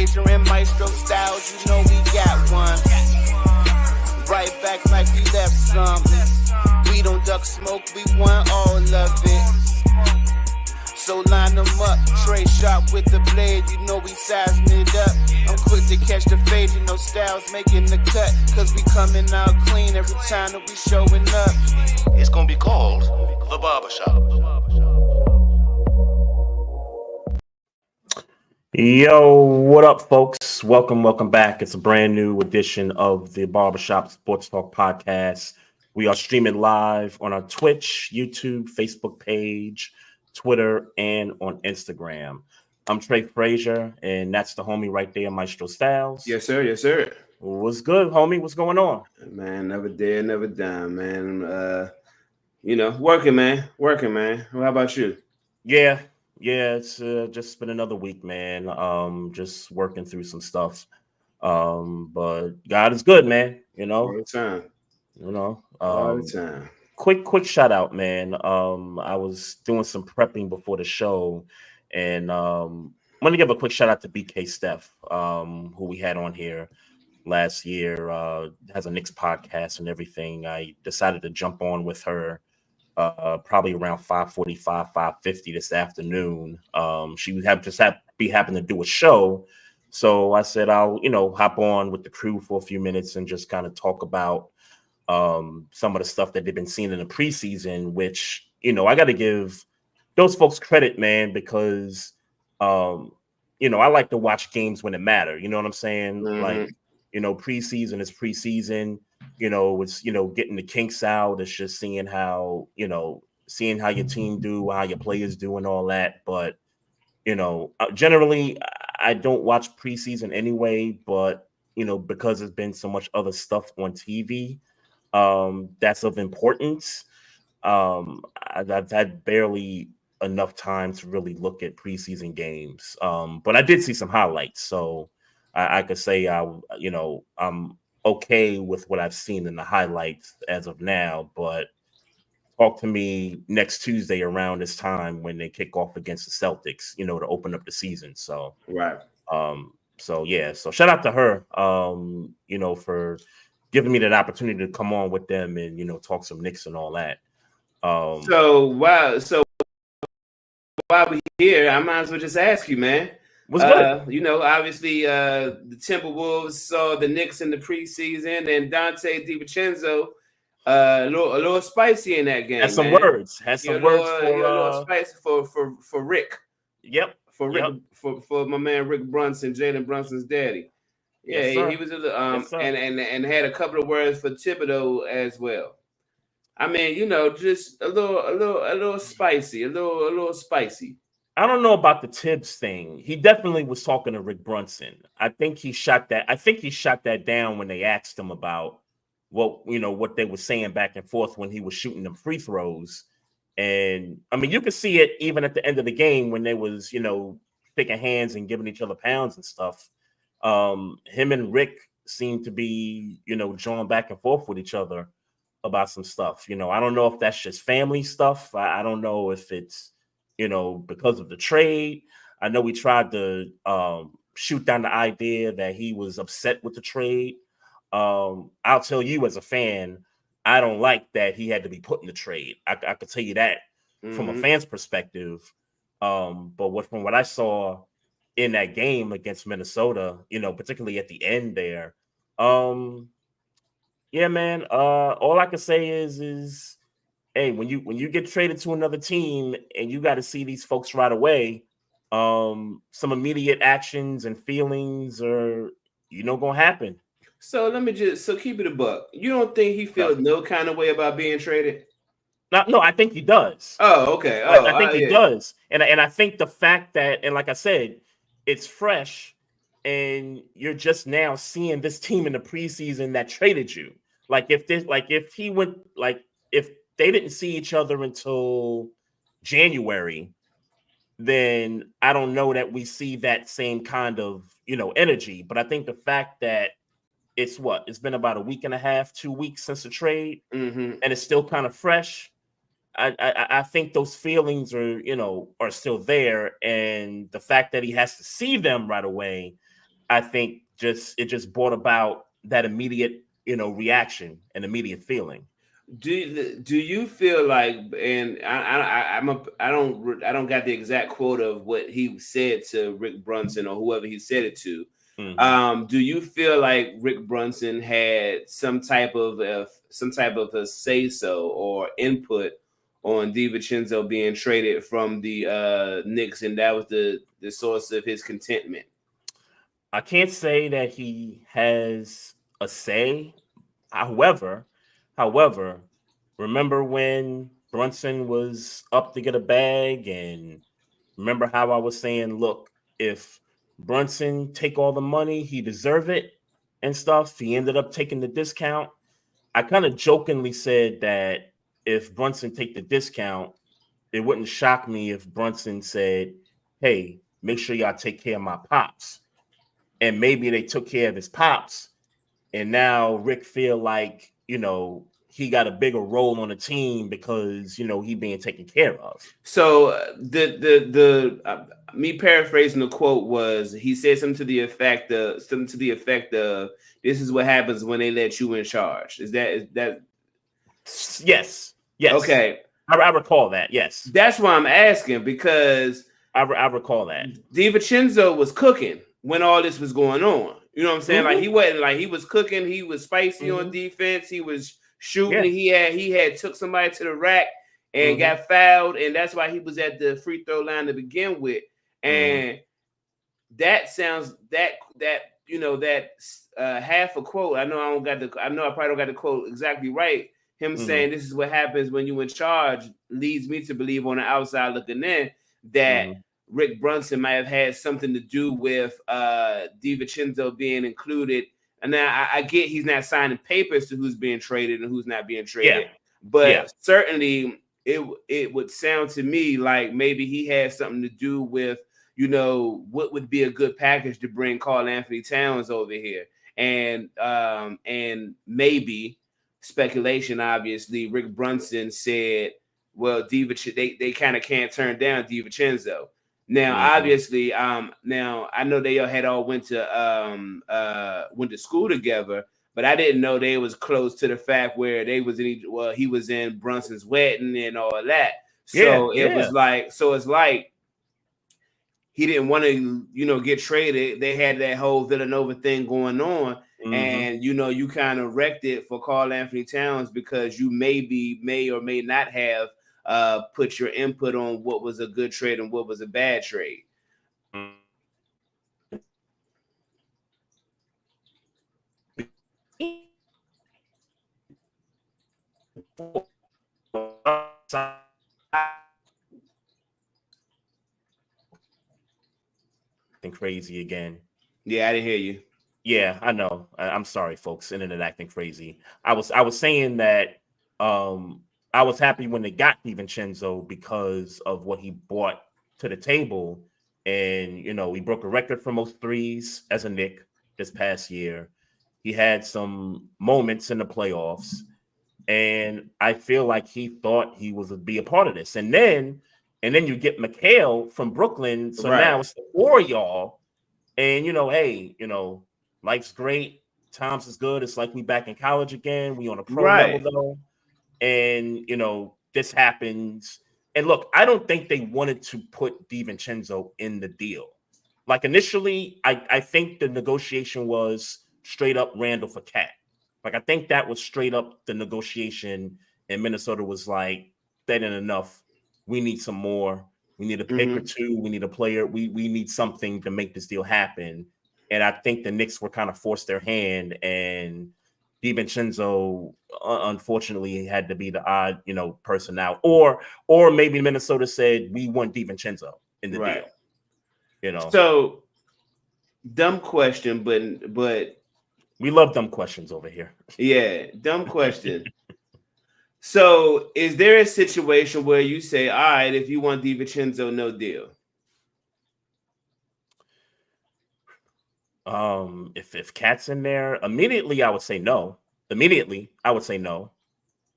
Frazier and Maestro styles, you know we got one. Right back like we left something. We don't duck smoke, we want all of it. So line them up, Trey sharp with the blade, you know we sizing it up. I'm quick to catch the fade, you know Styles making the cut. Cause we coming out clean every time that we showing up. It's gonna be called The Barbershop. Yo, what up, folks? Welcome back. It's a brand new edition of the Barbershop Sports Talk Podcast. We are streaming live on our Twitch, YouTube, Facebook page, Twitter, and on Instagram. I'm Trey Frazier, and that's the homie right there, Maestro Styles. Yes, sir. Yes, sir. What's good, homie? What's going on? Man, never dead, never done, man. Working, man. How about you? Yeah, it's just been another week, man. Just working through some stuff. But God is good, man. You know, all the time. All the time. Quick shout out, man. I was doing some prepping before the show, and I'm gonna give a quick shout out to BK Steph, who we had on here last year. Has a Knicks podcast and everything. I decided to jump on with her probably around 5:45, 5:50 this afternoon. She would be happening to do a show, so I said I'll hop on with the crew for a few minutes and just kind of talk about some of the stuff that they've been seeing in the preseason, which, I got to give those folks credit, man, because, I like to watch games when it matter. You know what I'm saying? Mm-hmm. Like, preseason is preseason, it's, getting the kinks out. It's just seeing how your team do, how your players do and all that. But, generally I don't watch preseason anyway, but, because there's been so much other stuff on TV, that's of importance. I've had barely enough time to really look at preseason games. But I did see some highlights, so I could say I'm okay with what I've seen in the highlights as of now. But talk to me next Tuesday around this time when they kick off against the Celtics, to open up the season. So right. So shout out to her, for giving me that opportunity to come on with them and, talk some Knicks and all that. So while we're here, I might as well just ask you, man. What's good? Obviously, the Timberwolves saw the Knicks in the preseason, and Dante DiVincenzo, a little spicy in that game. Had some words. Had some words for a little spicy for Rick. Yep. For Rick, for my man Rick Brunson, Jalen Brunson's daddy. Yeah, yes, he was a little and had a couple of words for Thibodeau as well. I mean, just a little spicy, a little spicy. I don't know about the Tibbs thing. He definitely was talking to Rick Brunson. I think he shot that down when they asked him about what they were saying back and forth when he was shooting them free throws. And I mean, you could see it even at the end of the game when they was, shaking hands and giving each other pounds and stuff. Him and Rick seemed to be, drawing back and forth with each other about some stuff. I don't know if that's just family stuff. I don't know if it's, because of the trade. I know we tried to shoot down the idea that he was upset with the trade. I'll tell you as a fan, I don't like that he had to be put in the trade. I could tell you that from a fan's perspective. But from what I saw in that game against Minnesota, particularly at the end there, yeah, man. All I can say is, hey, when you get traded to another team and you got to see these folks right away, some immediate actions and feelings are, gonna happen. So let me keep it a buck. You don't think he feels no kind of way about being traded? No, I think he does. Oh, okay. I think he does. And I think the fact that, and like I said, it's fresh and you're just now seeing this team in the preseason that traded you. If they didn't see each other until January, then I don't know that we see that same kind of, energy. But I think the fact that it's been about a week and a half, 2 weeks since the trade, and it's still kind of fresh. I think those feelings are still there. And the fact that he has to see them right away, I think it just brought about that immediate, reaction and immediate feeling. Do you feel like, and I don't got the exact quote of what he said to Rick Brunson or whoever he said it to. Mm-hmm. Do you feel like Rick Brunson had some type of a say so or input on DiVincenzo being traded from the Knicks, and that was the source of his contentment? I can't say that he has a say. However, remember when Brunson was up to get a bag, and remember how I was saying, look, if Brunson take all the money, he deserve it and stuff. He ended up taking the discount. I kind of jokingly said that if Brunson take the discount, it wouldn't shock me if Brunson said, hey, make sure y'all take care of my pops. And maybe they took care of his pops. And now Rick feel like, he got a bigger role on the team because, he being taken care of. So me paraphrasing the quote was, he said something to the effect of this is what happens when they let you in charge. Is that Yes. Okay. I recall that. Yes. That's why I'm asking, because I recall that DiVincenzo was cooking when all this was going on. You know what I'm saying? Mm-hmm. Like, he wasn't, like, he was cooking. He was spicy on defense. He was shooting. Yeah. He had took somebody to the rack and got fouled, and that's why he was at the free throw line to begin with. And that sounds that half a quote. I probably don't got the quote exactly right. Him saying this is what happens when you in charge leads me to believe, on the outside looking in, that Rick Brunson might have had something to do with DiVincenzo being included. And now I get he's not signing papers to who's being traded and who's not being traded, but certainly it would sound to me like maybe he had something to do with, what would be a good package to bring Karl Anthony Towns over here. And maybe, speculation, obviously, Rick Brunson said, well, they kind of can't turn down DiVincenzo. Now, obviously, now I know they had all went to school together, but I didn't know they was close to the fact where he was in Brunson's wedding and all of that. So it's like he didn't want to, get traded. They had that whole Villanova thing going on. And, you kind of wrecked it for Karl Anthony Towns because you may or may not have put your input on what was a good trade and what was a bad trade. Crazy again. Yeah, I didn't hear you. Yeah, I know. I'm sorry, folks. Internet acting crazy. I was saying that I was happy when they got DiVincenzo because of what he brought to the table. And, he broke a record for most threes as a Knick this past year. He had some moments in the playoffs. And I feel like he thought he was be a part of this. And then you get McHale from Brooklyn. So now it's the four of y'all. And, hey, life's great. Times is good. It's like we back in college again. We on a pro level, though. And, this happens. And look, I don't think they wanted to put DiVincenzo in the deal. Like, initially, I think the negotiation was straight up Randall for Cat. Like, I think that was straight up the negotiation. And Minnesota was like, that ain't enough. We need some more. We need a pick or two. We need a player. We need something to make this deal happen. And I think the Knicks were kind of forced their hand, and DiVincenzo, unfortunately, had to be the odd, person out. Or maybe Minnesota said, we want DiVincenzo in the deal. So, dumb question, but we love dumb questions over here. Yeah, dumb question. So, is there a situation where you say, all right, if you want DiVincenzo, no deal? If Cat's in there, immediately I would say no.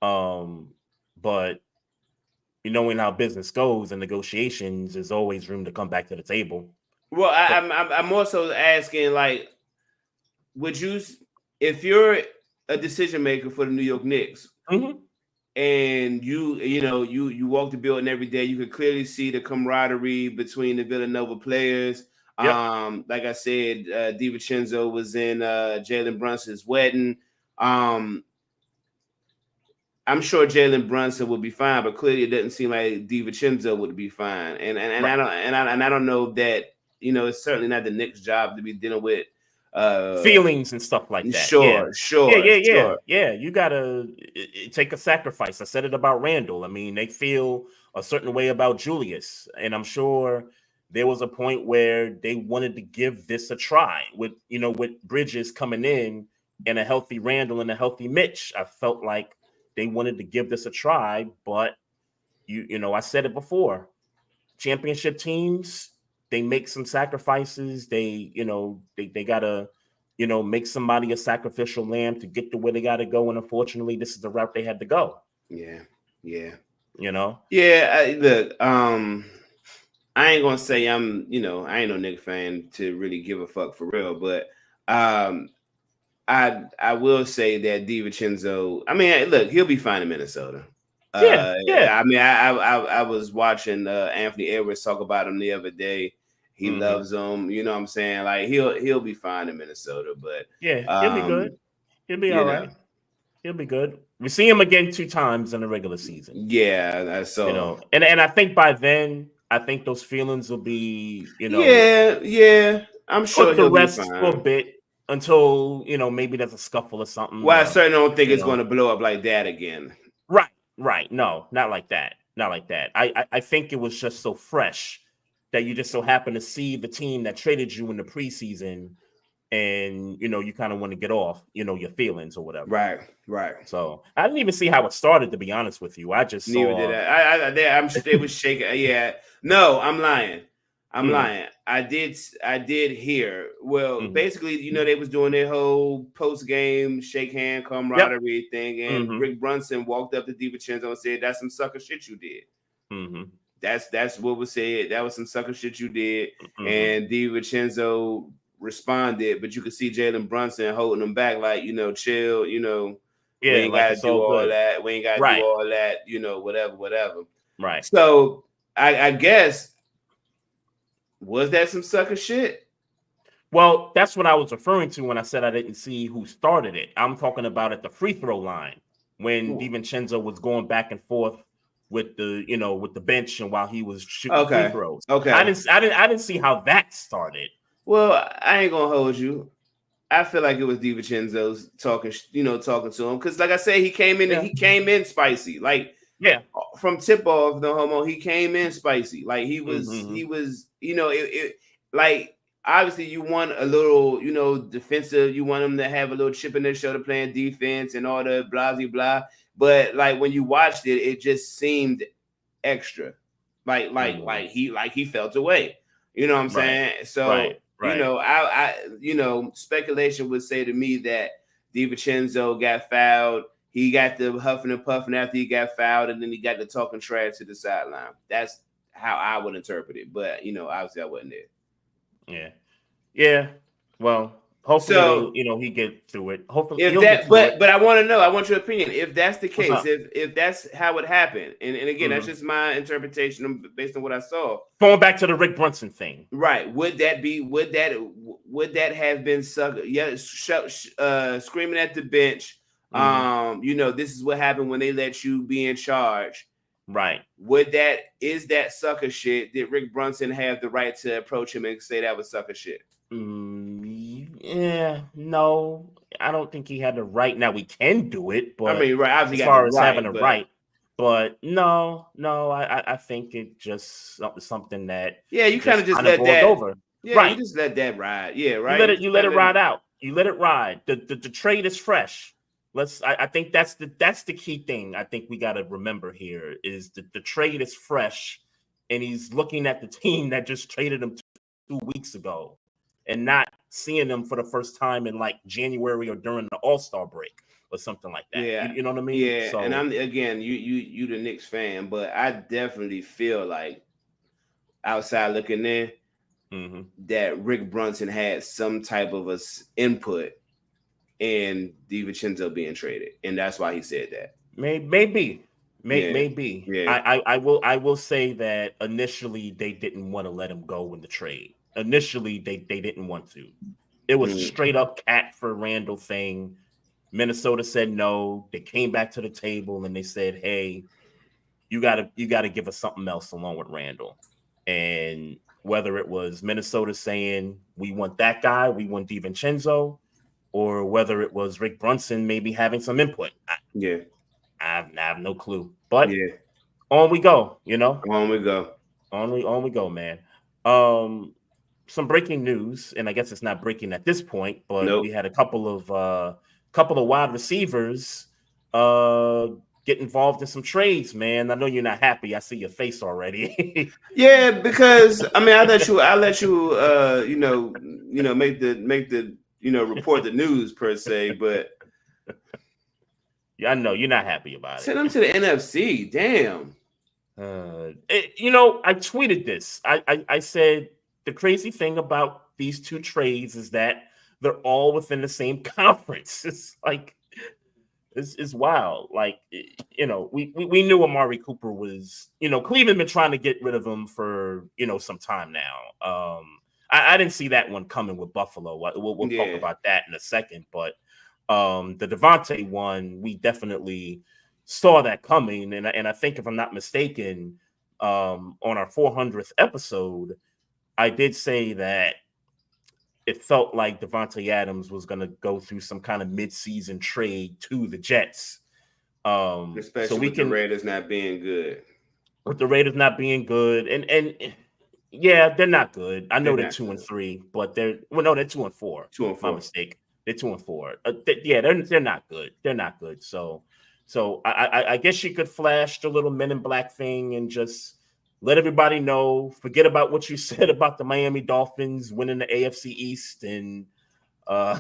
But knowing how business goes and negotiations, there's always room to come back to the table. Well, I'm also asking, like, would you, if you're a decision maker for the New York Knicks, Mm-hmm. and you walk the building every day, you could clearly see the camaraderie between the Villanova players. Yep. Like I said, DiVincenzo was in Jalen Brunson's wedding. I'm sure Jalen Brunson would be fine, but clearly it doesn't seem like DiVincenzo would be fine. And Right. I don't know that, it's certainly not the Knicks' job to be dealing with Feelings and stuff like that. sure, Yeah. You gotta take a sacrifice. I said it about Randall. I mean, they feel a certain way about Julius, and I'm sure there was a point where they wanted to give this a try with Bridges coming in and a healthy Randall and a healthy Mitch. I felt like they wanted to give this a try, but I said it before. Championship teams, they make some sacrifices. They gotta, make somebody a sacrificial lamb to get to where they gotta go. And unfortunately, this is the route they had to go. Yeah. Look, I ain't gonna say I ain't no Knicks fan to really give a fuck for real, but I will say that DiVincenzo, I mean, look, he'll be fine in Minnesota. Yeah. I mean, I was watching Anthony Edwards talk about him the other day. He loves him. You know what I'm saying? Like he'll be fine in Minnesota. But Yeah, he'll be good. He'll be all right. He'll be good. We see him again 2 times in the regular season. Yeah, I saw. And I think by then, I think those feelings will be, Yeah. I'm sure put the he'll rest be fine for a bit until maybe there's a scuffle or something. Well, I certainly don't think it's going to blow up like that again. Right. No, not like that. Not like that. I think it was just so fresh that you just so happen to see the team that traded you in the preseason, and you kind of want to get off, your feelings or whatever. Right. So I didn't even see how it started, to be honest with you. I just neither saw. did I. I'm sure they was shaking. Yeah. No, I'm lying. I did hear. Well, basically, they was doing their whole post game shake hand camaraderie thing, and Rick Brunson walked up to DiVincenzo and said, "That's some sucker shit you did." That's what was said. That was some sucker shit you did, and DiVincenzo responded, but you could see Jalen Brunson holding him back, like, chill, we ain't got to do all that. We ain't got to do all that, whatever. Right. So I guess, was that some sucker shit? Well, that's what I was referring to when I said I didn't see who started it. I'm talking about at the free throw line when DiVincenzo was going back and forth with the bench, and while he was shooting free throws. Okay. I didn't see how that started. Well, I ain't gonna hold you. I feel like it was DiVincenzo's talking to him, because, like I said, he came in spicy, like from tip off, no homo. He came in spicy, like he was like, obviously you want a little defensive. You want him to have a little chip in their shoulder playing defense and all the blah blah blah. But like when you watched it, it just seemed extra, like he felt away. You know what I'm saying? So. Right. I speculation would say to me that DiVincenzo got fouled. He got the huffing and puffing after he got fouled, and then he got the talking trash to the sideline. That's how I would interpret it. But obviously I wasn't there. Yeah. Well, hopefully, he get through it. Hopefully, but I want to know. I want your opinion. If that's the case, if that's how it happened, and again, that's just my interpretation based on what I saw. Going back to the Rick Brunson thing, right? Would that have been screaming at the bench? This is what happened when they let you be in charge. Right. Is that sucker shit? Did Rick Brunson have the right to approach him and say that was sucker shit? Yeah, no, I don't think he had the right. Now we can do it, but I mean, right, as far as having a right, but no, I think it just something that you kind of just let that over. Yeah, right. You just let that ride. Yeah, right. You let it ride out. You let it ride. The trade is fresh. I think that's the key thing. I think we got to remember here is that the trade is fresh, and he's looking at the team that just traded him 2 weeks ago, and not seeing them for the first time in like January or during the All-Star break or something like that. Yeah. You know what I mean? Yeah. So, and I'm again, you the Knicks fan, but I definitely feel like outside looking in, that Rick Brunson had some type of input in DiVincenzo being traded, and that's why he said that. Maybe. Yeah. I will say that initially they didn't want to let him go in the trade. Initially, they didn't want to. It was a straight up cat for Randall thing. Minnesota said no. They came back to the table and they said, "Hey, you gotta give us something else along with Randall." And whether it was Minnesota saying we want that guy, we want DiVincenzo, or whether it was Rick Brunson maybe having some input, I have no clue. But on we go. On we go. On we go, man. Some breaking news, and I guess it's not breaking at this point, but we had a couple of wide receivers get involved in some trades, man. I know you're not happy. I see your face already. Yeah, because I mean, I let you make the report the news per se, but yeah, I know you're not happy about it. Send them to the NFC. Damn. I tweeted this. I said the crazy thing about these two trades is that they're all within the same conference. It's like it's wild. Like, we knew Amari Cooper was, Cleveland been trying to get rid of him for, some time now. I didn't see that one coming with Buffalo. We'll talk about that in a second. But the Davante one, we definitely saw that coming. And I think, if I'm not mistaken, on our 400th episode, I did say that it felt like Davante Adams was going to go through some kind of mid-season trade to the Jets. Especially with the Raiders not being good. With the Raiders not being good. And yeah, they're not good. I know they're 2-3, but they're 2-4. 2-4. My mistake. They're 2-4. They're not good. They're not good. So I guess you could flash the little Men in Black thing and just let everybody know, forget about what you said about the Miami Dolphins winning the AFC East. And I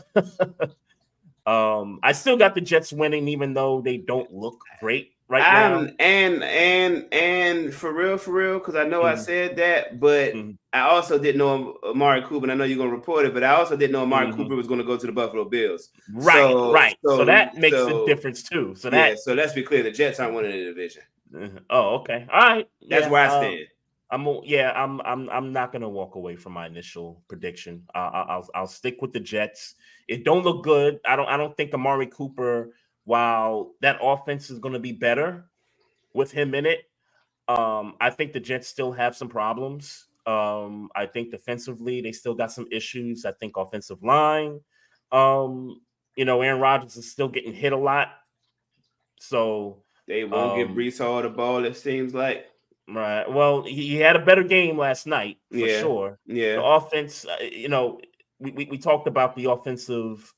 still got the Jets winning, even though they don't look great right now. And for real, because I know I said that, but I also didn't know Amari Cooper, and I know you're going to report it, but I also didn't know Amari Cooper was going to go to the Buffalo Bills. Right. So that makes a difference too. So let's be clear, the Jets aren't winning the division. Oh, okay. All right. That's where I stand. I'm not gonna walk away from my initial prediction. I'll stick with the Jets. It don't look good. I don't think Amari Cooper, while that offense is gonna be better with him in it, I think the Jets still have some problems. I think defensively they still got some issues. I think offensive line, Aaron Rodgers is still getting hit a lot. So they won't give Breece Hall the ball, it seems like. Right. Well, he had a better game last night for sure. Yeah. The offense, we talked about the offensive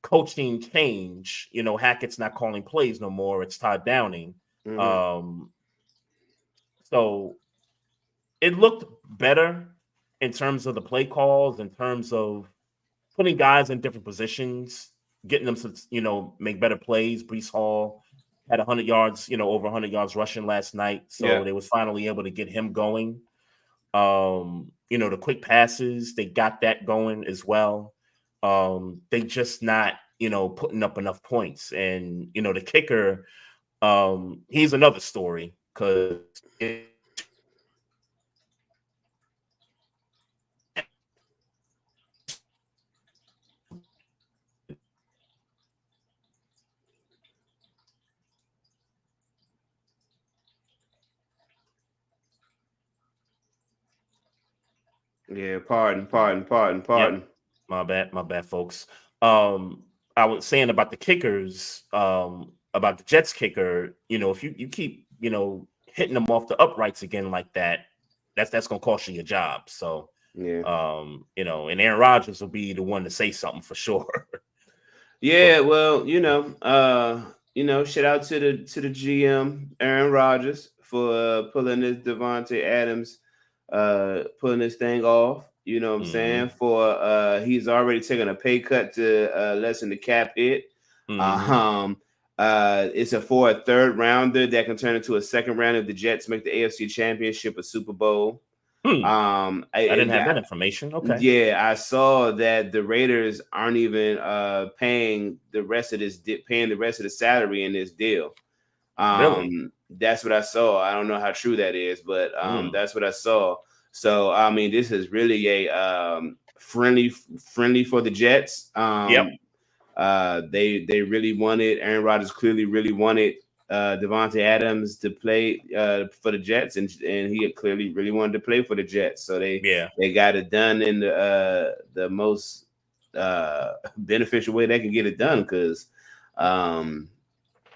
coaching change. Hackett's not calling plays no more. It's Todd Downing. So it looked better in terms of the play calls, in terms of putting guys in different positions, getting them to, make better plays. Breece Hall had 100 yards, over 100 yards rushing last night. So they was finally able to get him going. The quick passes, they got that going as well. They just not, putting up enough points. And, the kicker, he's another story because yeah, pardon. Yep. My bad, folks. I was saying about the kickers, about the Jets kicker, if you keep, hitting them off the uprights again like that, that's gonna cost you your job. So and Aaron Rodgers will be the one to say something for sure. Yeah, well, shout out to the GM, Aaron Rodgers, for pulling this Davante Adams, pulling this thing off. You know what I'm saying? For he's already taken a pay cut to lessen the cap hit. It's for a third rounder that can turn into a second round if the Jets make the AFC Championship a Super Bowl. I didn't have that information. Okay. Yeah, I saw that the Raiders aren't even paying the rest of the salary in this deal. Really? That's what I saw. I don't know how true that is, but that's what I saw. So I mean, this is really a friendly for the Jets. Yep. They really wanted Aaron Rodgers clearly really wanted Davante Adams to play for the Jets, and he clearly really wanted to play for the Jets. So they got it done in the most beneficial way they can get it done, because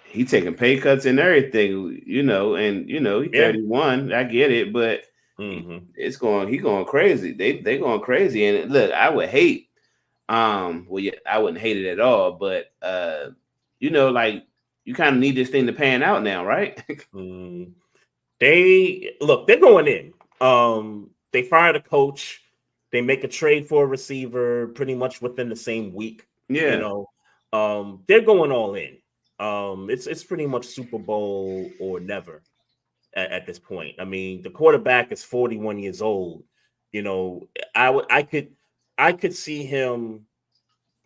he taking pay cuts and everything, and he's 31. I get it, but he going crazy. They going crazy, and look, I would hate. I wouldn't hate it at all, but like, you kind of need this thing to pan out now, right? They're going in. They fired a coach. They make a trade for a receiver pretty much within the same week. Yeah. They're going all in. It's pretty much Super Bowl or never at this point. I mean, the quarterback is 41 years old. I could see him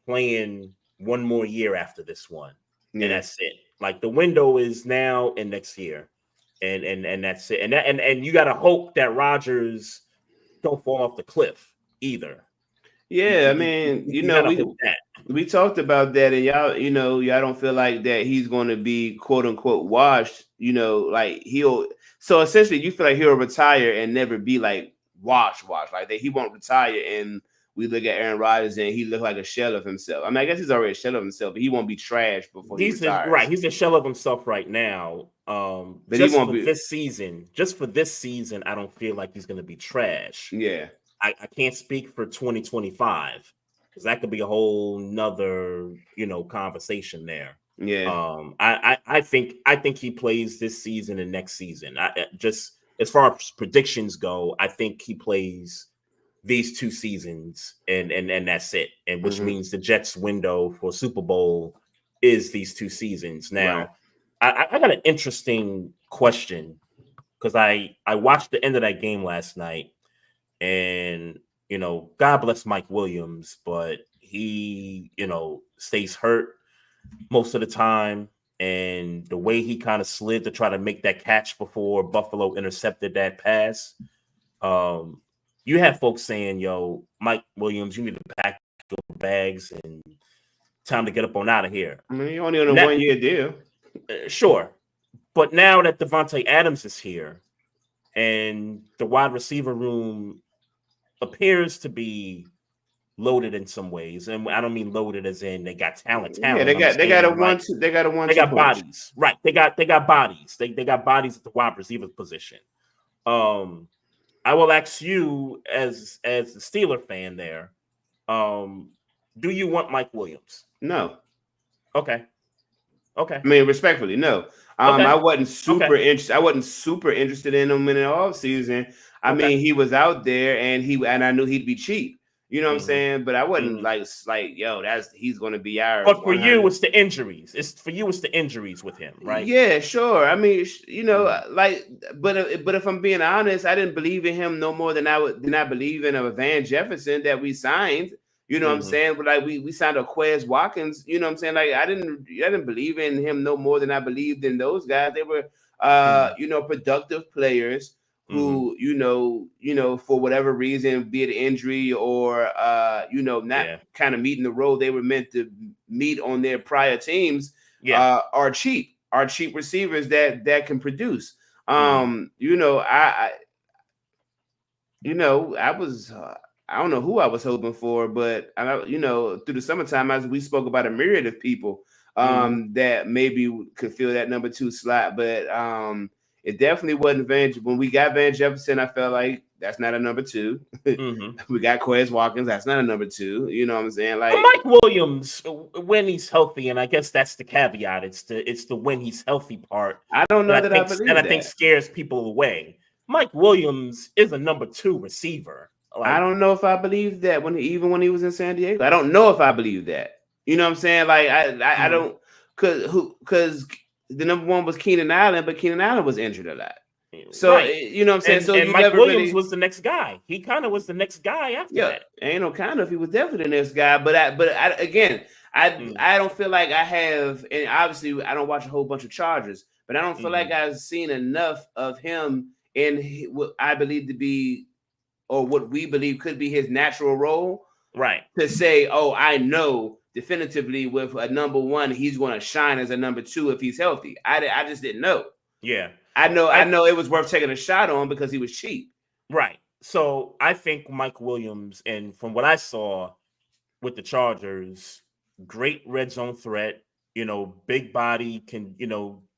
playing one more year after this one, and that's it. Like, the window is now and next year, and that's it. And you got to hope that Rodgers don't fall off the cliff either. Yeah, I mean, we talked about that, and y'all don't feel like that he's going to be quote unquote washed. Like so essentially you feel like he'll retire and never be like washed, like that. He won't retire, and we look at Aaron Rodgers and he look like a shell of himself. I mean, I guess he's already a shell of himself, but he won't be trash before he retires. Right, he's a shell of himself right now. But just for this season, I don't feel like he's going to be trash. Yeah. I can't speak for 2025, because that could be a whole nother, conversation there. Yeah. I think he plays this season and next season. Just as far as predictions go, I think he plays these 2 seasons and that's it. And which means the Jets window for Super Bowl is these 2 seasons. Now, right. I got an interesting question, because I watched the end of that game last night. And, God bless Mike Williams, but he, stays hurt most of the time. And the way he kind of slid to try to make that catch before Buffalo intercepted that pass, you have folks saying, yo, Mike Williams, you need to pack your bags and time to get up on out of here. I mean, you only on a 1-year deal. Sure. But now that Davante Adams is here and the wide receiver room appears to be loaded in some ways, and I don't mean loaded as in they got talent. Yeah, they got a one-two. They got bodies, right? They got bodies. They got bodies at the wide receiver position. I will ask you as the Steeler fan there, do you want Mike Williams? No. Okay. I mean, respectfully, no. I wasn't super interested. I wasn't super interested in him in the offseason. I mean, he was out there, and I knew he'd be cheap. You know what I'm saying? But I wasn't like, yo, he's going to be ours. But for you, it's the injuries. It's the injuries with him, right? Yeah, sure. I mean, but if I'm being honest, I didn't believe in him no more than I believe in a Van Jefferson that we signed. You know what I'm saying? But like we signed a Quez Watkins. You know what I'm saying? Like I didn't believe in him no more than I believed in those guys. They were productive players who, for whatever reason, be it injury or not kind of meeting the role they were meant to meet on their prior teams, are cheap receivers that can produce. I don't know who I was hoping for, but through the summertime, as we spoke about a myriad of people that maybe could fill that number 2 slot, but it definitely wasn't when we got Van Jefferson. I felt like that's not a number 2. We got Quez Watkins. That's not a number 2. You know what I'm saying? Like Mike Williams, when he's healthy, and I guess that's the caveat. It's the when he's healthy part. I don't know that I believe that. I think scares people away. Mike Williams is a number 2 receiver. I don't know if I believe that when he was in San Diego. I don't know if I believe that. You know what I'm saying? Like I don't, because the number 1 was Keenan Allen, but Keenan Allen was injured a lot. So right. you know what I'm saying. So And you Mike never Williams really was the next guy. He kind of was the next guy after that. ain't no kind of he was definitely the next guy. But again, I don't feel like I have, and obviously I don't watch a whole bunch of Chargers, but I don't feel like I've seen enough of him in what I believe to be, or what we believe could be his natural role. Right. To say, oh, I know definitively with a number one, he's going to shine as a number two if he's healthy. I just didn't know. Yeah. I know it was worth taking a shot on because he was cheap. Right. So I think Mike Williams, and from what I saw with the Chargers, great red zone threat, big body, can,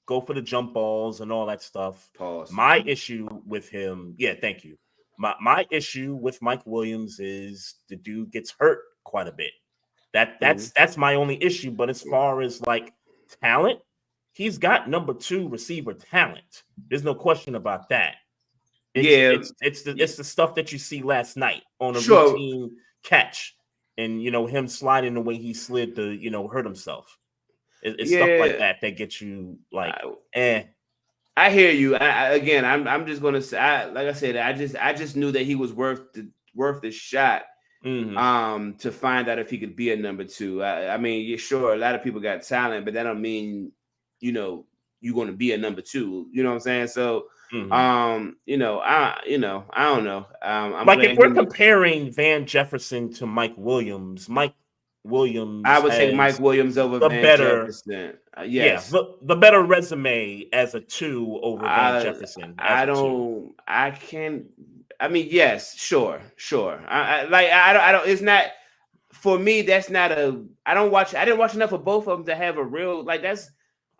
go for the jump balls and all that stuff. Pause. My issue with him, thank you. My issue with Mike Williams is the dude gets hurt quite a bit. That's my only issue. But as far as like talent, he's got number two receiver talent. There's no question about that. It's the stuff that you see last night on a routine catch, and him sliding the way he slid to hurt himself. It's stuff like that gets you like I hear you. I'm just gonna say, like I said, I just knew that he was worth the shot. To find out if he could be a number two. I mean, sure, a lot of people got talent, but that don't mean you're going to be a number two. You know what I'm saying? So, I don't know. Like if we're comparing Van Jefferson to Mike Williams, I would take Mike Williams over Van Jefferson. Yes. The better resume as a two over Van Jefferson. Yes, sure. I don't. It's not for me. That's not a. I didn't watch enough of both of them to have a real like.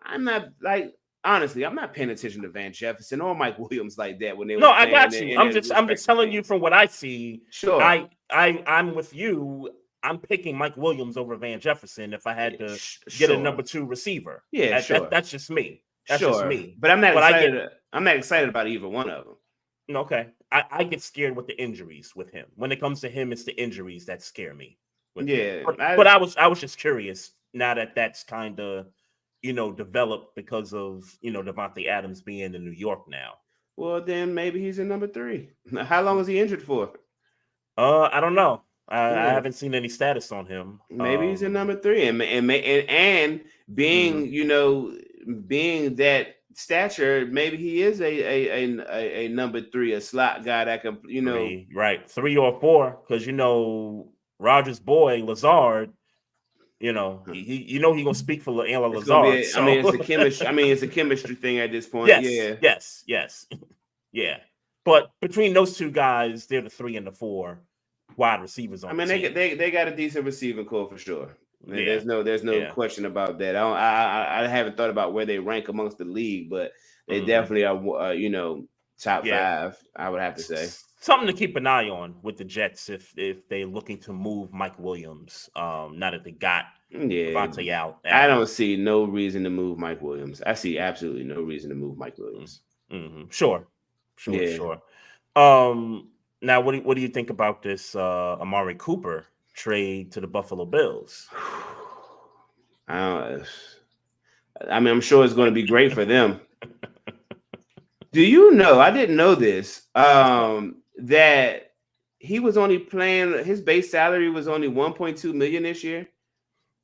I'm not like. Honestly, I'm not paying attention to Van Jefferson or Mike Williams like that when they. No, I got you. I'm just telling you from what I see. Sure. I'm with you. I'm picking Mike Williams over Van Jefferson if I had to get a number two receiver. Yeah, sure. That's just me. That's just me. But I'm not excited. I'm not excited about either one of them. Okay. I get scared with the injuries with him. When it comes to him, it's the injuries that scare me. But I was just curious now that that's kind of developed because of Davante Adams being in New York now. Well, then maybe he's in number three. How long was he injured for? I don't know. I haven't seen any status on him. Maybe he's in number three, and being being that stature, maybe he is a number three, a slot guy that can right 3 or 4 because Rogers' boy Lazard. He gonna speak for Lazard. It's a chemistry thing at this point. Yes. Yeah. But between those two guys, they're the 3 and the 4 wide receivers on. They got a decent receiving core for sure. There's no question about that. I haven't thought about where they rank amongst the league, but they definitely are. Top 5. I would have to say. Something to keep an eye on with the Jets if they're looking to move Mike Williams. Now that they got Davante out. I don't see no reason to move Mike Williams. I see absolutely no reason to move Mike Williams. Sure. Now, what do you think about this Amari Cooper trade to the Buffalo Bills? I'm sure it's going to be great for them. Do you know? I didn't know this. That he was only playing. His base salary was only $1.2 million this year.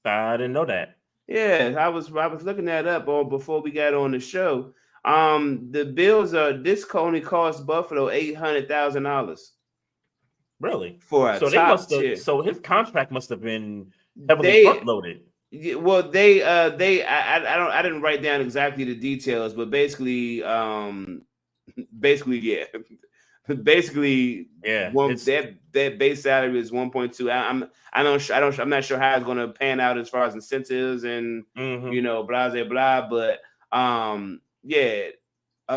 I didn't know that. Yeah, I was looking that up before we got on the show. The Bills this only cost Buffalo $800,000. Really? For a top tier. So his contract must have been heavily front loaded. Well, I didn't write down exactly the details, but basically, yeah. That base salary is 1.2. I'm not sure how it's going to pan out as far as incentives and blah blah blah. But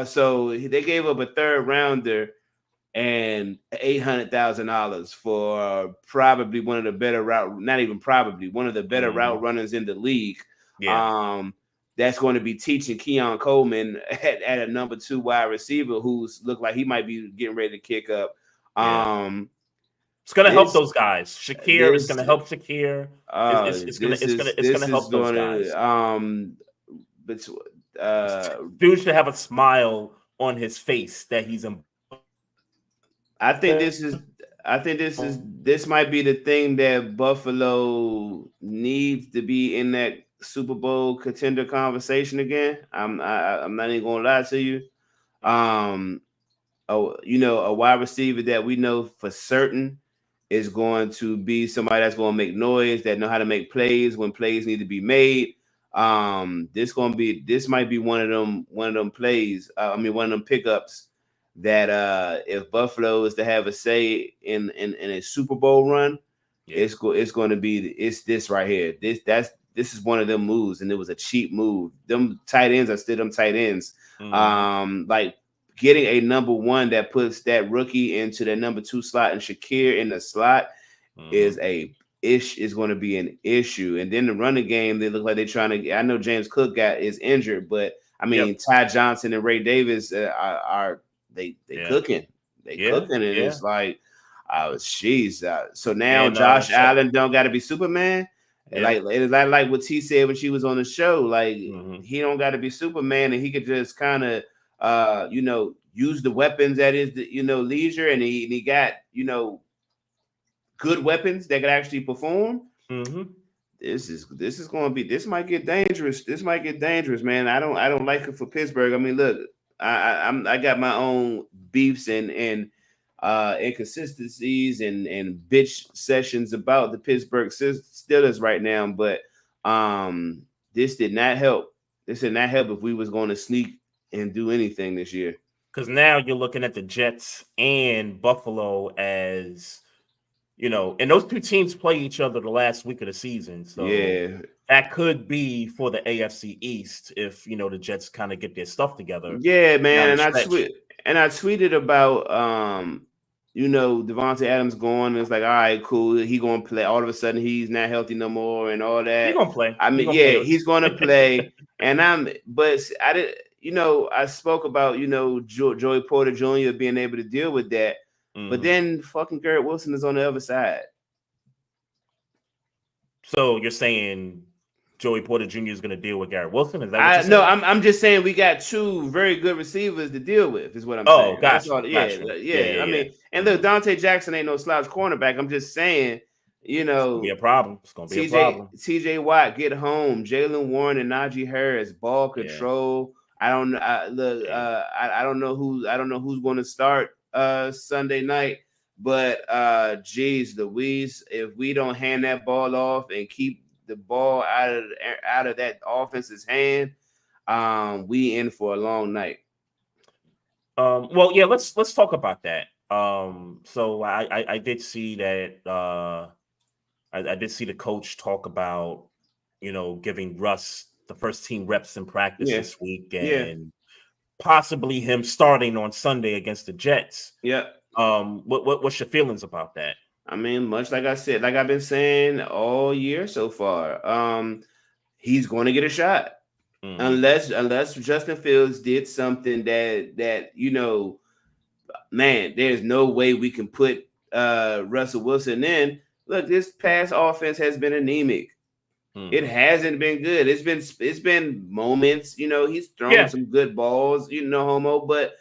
so they gave up a third rounder and $800,000 for probably one of the better one of the better route runners in the league. Yeah. That's going to be teaching Keon Coleman at a number 2 wide receiver who's looked like he might be getting ready to kick up. It's going to help those guys. Shakir is going to help Shakir. It's going to help those guys. Dude should have a smile on his face that he's in. I think this might be the thing that Buffalo needs to be in that Super Bowl contender conversation again. I'm not even gonna lie to you. A wide receiver that we know for certain is going to be somebody that's going to make noise, that know how to make plays when plays need to be made. This might be one of them plays. One of them pickups that if Buffalo is to have a say in a Super Bowl run, it's going to be this right here. This is one of them moves, and it was a cheap move. Them tight ends are still them tight ends. Like getting a number one that puts that rookie into the number 2 slot and Shakir in the slot is going to be an issue. And then the running game, they look like they're trying to. I know James Cook is injured, but I mean Ty Johnson and Ray Davis are cooking. They cooking, and it's like, so now Josh Allen don't got to be Superman. Like what T said when she was on the show. Like he don't got to be Superman, and he could just kind of use the weapons at his leisure, and he got good weapons that could actually perform. This might get dangerous. This might get dangerous, man. I don't like it for Pittsburgh. I mean, look, I got my own beefs and inconsistencies and bitch sessions about the Pittsburgh Steelers right now, but this did not help. This did not help if we was going to sneak and do anything this year. Because now you're looking at the Jets and Buffalo as, and those two teams play each other the last week of the season. So that could be for the AFC East if, the Jets kind of get their stuff together. Yeah, man. And I tweeted about, Davante Adams going. It's like, all right, cool. He going to play. All of a sudden, he's not healthy no more and all that. He's going to play. I mean, he's going to play. And I spoke about, Joey Porter Jr. being able to deal with that. But then fucking Garrett Wilson is on the other side. So you're saying Joey Porter Jr. is going to deal with Garrett Wilson? Is that what you're saying? No, I'm just saying we got two very good receivers to deal with, is what I'm saying. Gotcha. I mean, and look, Dante Jackson ain't no slouch cornerback. I'm just saying, it's going to be a problem. It's going to be a problem. TJ Watt, get home. Jalen Warren and Najee Harris, ball control. I don't know who's going to start Sunday night, but geez Louise, if we don't hand that ball off and keep the ball out of that offense's hand, we in for a long night. Let's talk about that. So I did see that I did see the coach talk about giving Russ the first team reps in practice this week and possibly him starting on Sunday against the Jets. What's your feelings about that? I mean, much like I said, like I've been saying all year so far, he's going to get a shot unless Justin Fields did something that man, there's no way we can put Russell Wilson in. Look, this past offense has been anemic. It hasn't been good. It's been moments. He's thrown some good balls. But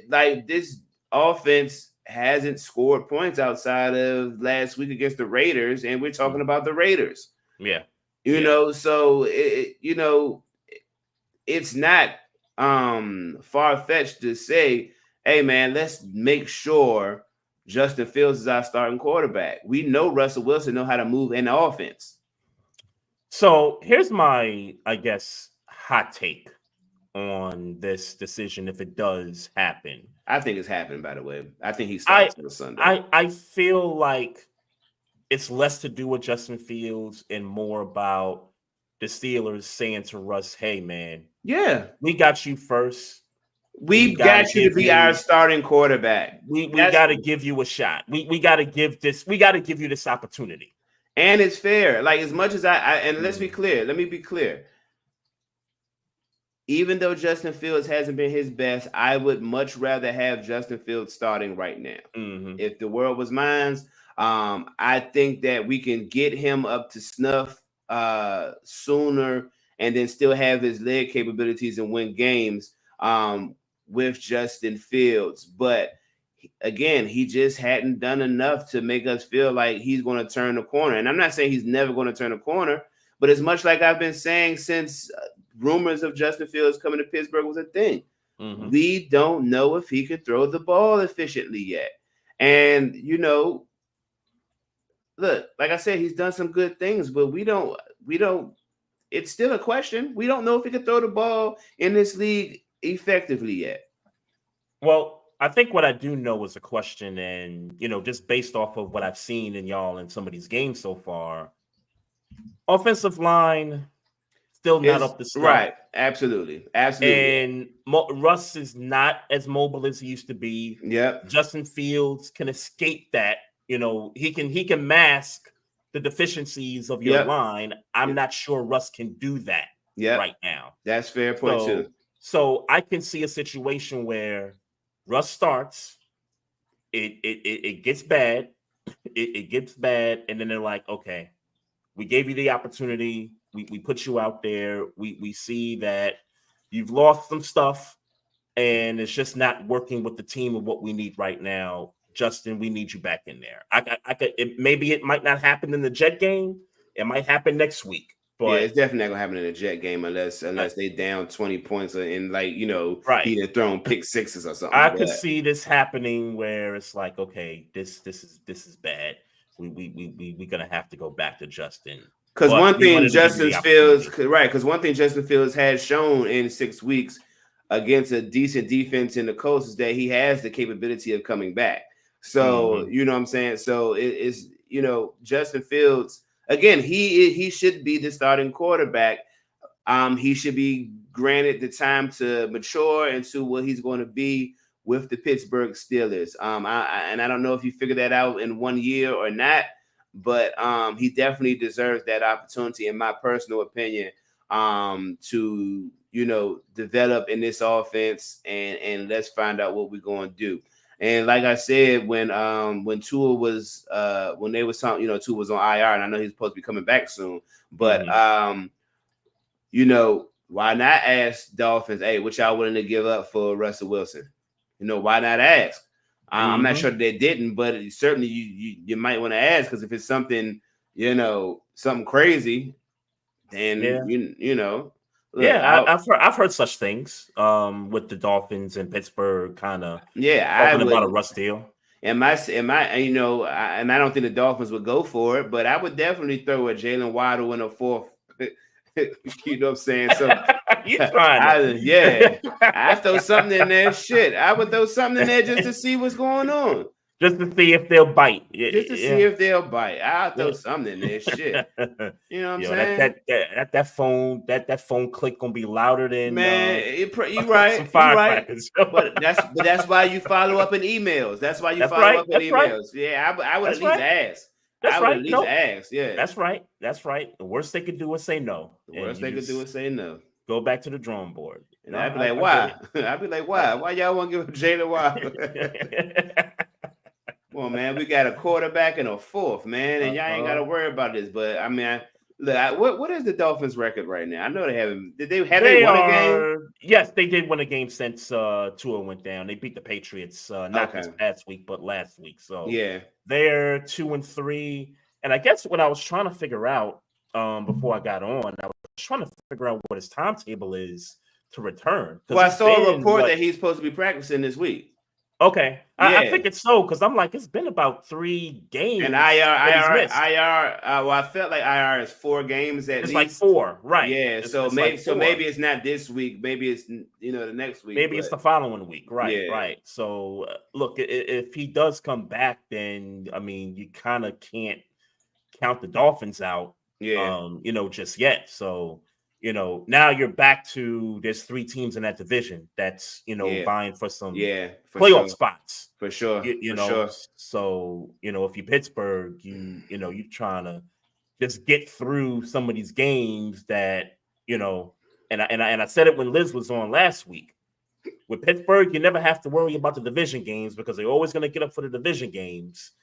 like this offense hasn't scored points outside of last week against the Raiders, and we're talking about the Raiders. So it's not far-fetched to say, hey man, let's make sure Justin Fields is our starting quarterback. We know Russell Wilson know how to move in the offense. So here's my, I guess, hot take on this decision if it does happen. I think it's happening, by the way. I think he starts on Sunday. I feel like it's less to do with Justin Fields and more about the Steelers saying to Russ, hey, man, we got you first. We got you to be our starting quarterback. We got to give you a shot. We got to give you this opportunity. And it's fair. Like, as much as and let's be clear. Let me be clear. Even though Justin Fields hasn't been his best, I would much rather have Justin Fields starting right now. If the world was mine, I think that we can get him up to snuff sooner and then still have his leg capabilities and win games with Justin Fields, but again, he just hadn't done enough to make us feel like he's going to turn the corner. And I'm not saying he's never going to turn the corner, but as much like I've been saying since rumors of Justin Fields coming to Pittsburgh was a thing, we don't know if he can throw the ball efficiently yet. And, you know, look, like I said, he's done some good things, but we don't, it's still a question. We don't know if he can throw the ball in this league effectively yet. Well, I think what I do know is a question, and, you know, just based off of what I've seen in y'all in some of these games so far, offensive line still not up to snuff. Right. Absolutely. And Russ is not as mobile as he used to be. Yep. Justin Fields can escape that. You know, he can mask the deficiencies of your line. I'm not sure Russ can do that right now. That's fair point too. So I can see a situation where Russ starts, it gets bad, it gets bad, and then they're like, okay, we gave you the opportunity, we put you out there, we see that you've lost some stuff, and it's just not working with the team of what we need right now. Justin, we need you back in there. Maybe it might not happen in the Jet game. It might happen next week. But it's definitely not gonna happen in the Jet game unless they down 20 points and, like, you know, he had thrown pick sixes or something. I could see this happening where it's like, okay, this is bad. We gonna have to go back to Justin. Because one thing Justin Fields has shown in 6 weeks against a decent defense in the Colts is that he has the capability of coming back. So you know what I'm saying. So it's, you know, Justin Fields. Again, he should be the starting quarterback. He should be granted the time to mature into what he's going to be with the Pittsburgh Steelers. I don't know if you figure that out in 1 year or not, but he definitely deserves that opportunity, in my personal opinion, to, you know, develop in this offense and let's find out what we're going to do. And like I said, when Tua was when they was talking, you know, Tua was on IR, and I know he's supposed to be coming back soon. But you know, why not ask Dolphins, hey, what y'all willing to give up for Russell Wilson? You know, why not ask? I'm not sure they didn't, but certainly you might want to ask, because if it's something, you know, something crazy, then you know. Look, I've heard such things with the Dolphins and Pittsburgh kind of talking about a Russ deal. And you know, and I don't think the Dolphins would go for it, but I would definitely throw a Jalen Waddle in a fourth. You know what I'm saying? So I throw something in there. Shit, I would throw something in there just to see what's going on. Just to see if they'll bite. Just to see if they'll bite. I'll throw something in there. Shit. You know what I'm saying? That phone click gonna be louder than you're right. Some firecrackers. But that's why you follow up in emails. That's why you follow up in emails. Right. Yeah, I would at least ask. That's right. Ask. Yeah. That's right. The worst they could do is say no. The worst they could do is say no. Go back to the drawing board. And I'd be like, why? I'd be like, why? Why y'all want to give Jalen Waddle? Well, man, we got a quarterback and a fourth, man, and y'all ain't got to worry about this. But I mean, what is the Dolphins' record right now? I know they haven't. Did they won a game? Yes, they did win a game since Tua went down. They beat the Patriots not this past week, but last week. So yeah, they're 2-3. And I guess what I was trying to figure out before I got on, I was trying to figure out what his timetable is to return. Well, I saw a report that he's supposed to be practicing this week. Okay, yeah. I think it's so, because I'm like, it's been about 3 games. And IR. Well, I felt like IR is 4 games at least. It's like 4, right? Yeah, maybe it's not this week. Maybe it's, you know, the next week. Maybe it's the following week, right? Yeah. Right. So look, if he does come back, then I mean, you kind of can't count the Dolphins out. Yeah. You know, just yet. So, you know, now you're back to there's 3 teams in that division that's, you know, vying for some playoff spots. For sure. You know, so, you know, if you're Pittsburgh, you know, you're trying to just get through some of these games that, you know, and I said it when Liz was on last week. With Pittsburgh, you never have to worry about the division games because they're always going to get up for the division games.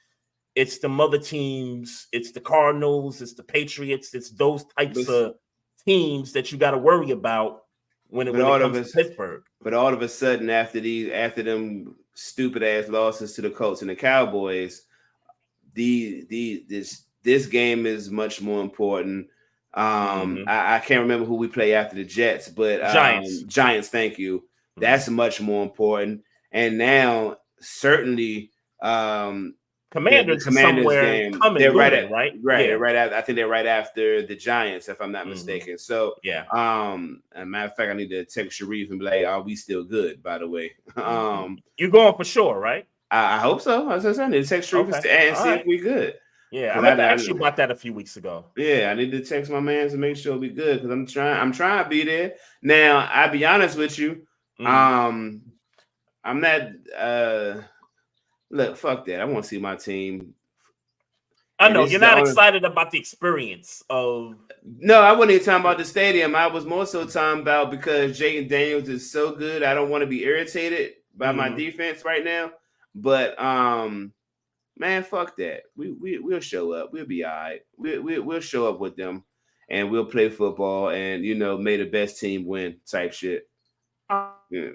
It's the mother teams, it's the Cardinals, it's the Patriots, it's those types of teams that you got to worry about when it comes to Pittsburgh. But all of a sudden, after them stupid ass losses to the Colts and the Cowboys, this game is much more important. I can't remember who we play after the Jets, but Giants. Thank you. That's much more important. And now certainly Commanders game. They're right? Right. They're right after. I think they're right after the Giants, if I'm not mistaken. So yeah. As a matter of fact, I need to text Sharif and be like, "Are we still good?" By the way, you're going for sure, right? I hope so. I need to text Sharif and see if we good. Yeah, I meant to ask you about that a few weeks ago. Yeah, I need to text my man to make sure we good because I'm trying to be there. Now, I'll be honest with you. I'm not. Look, fuck that. I want to see my team. I know you're not excited about the experience of. No, I wasn't even talking about the stadium. I was more so talking about because Jaden Daniels is so good. I don't want to be irritated by my defense right now. But man, fuck that. We'll show up. We'll be all right. We'll show up with them, and we'll play football, and may the best team win type shit. Yeah.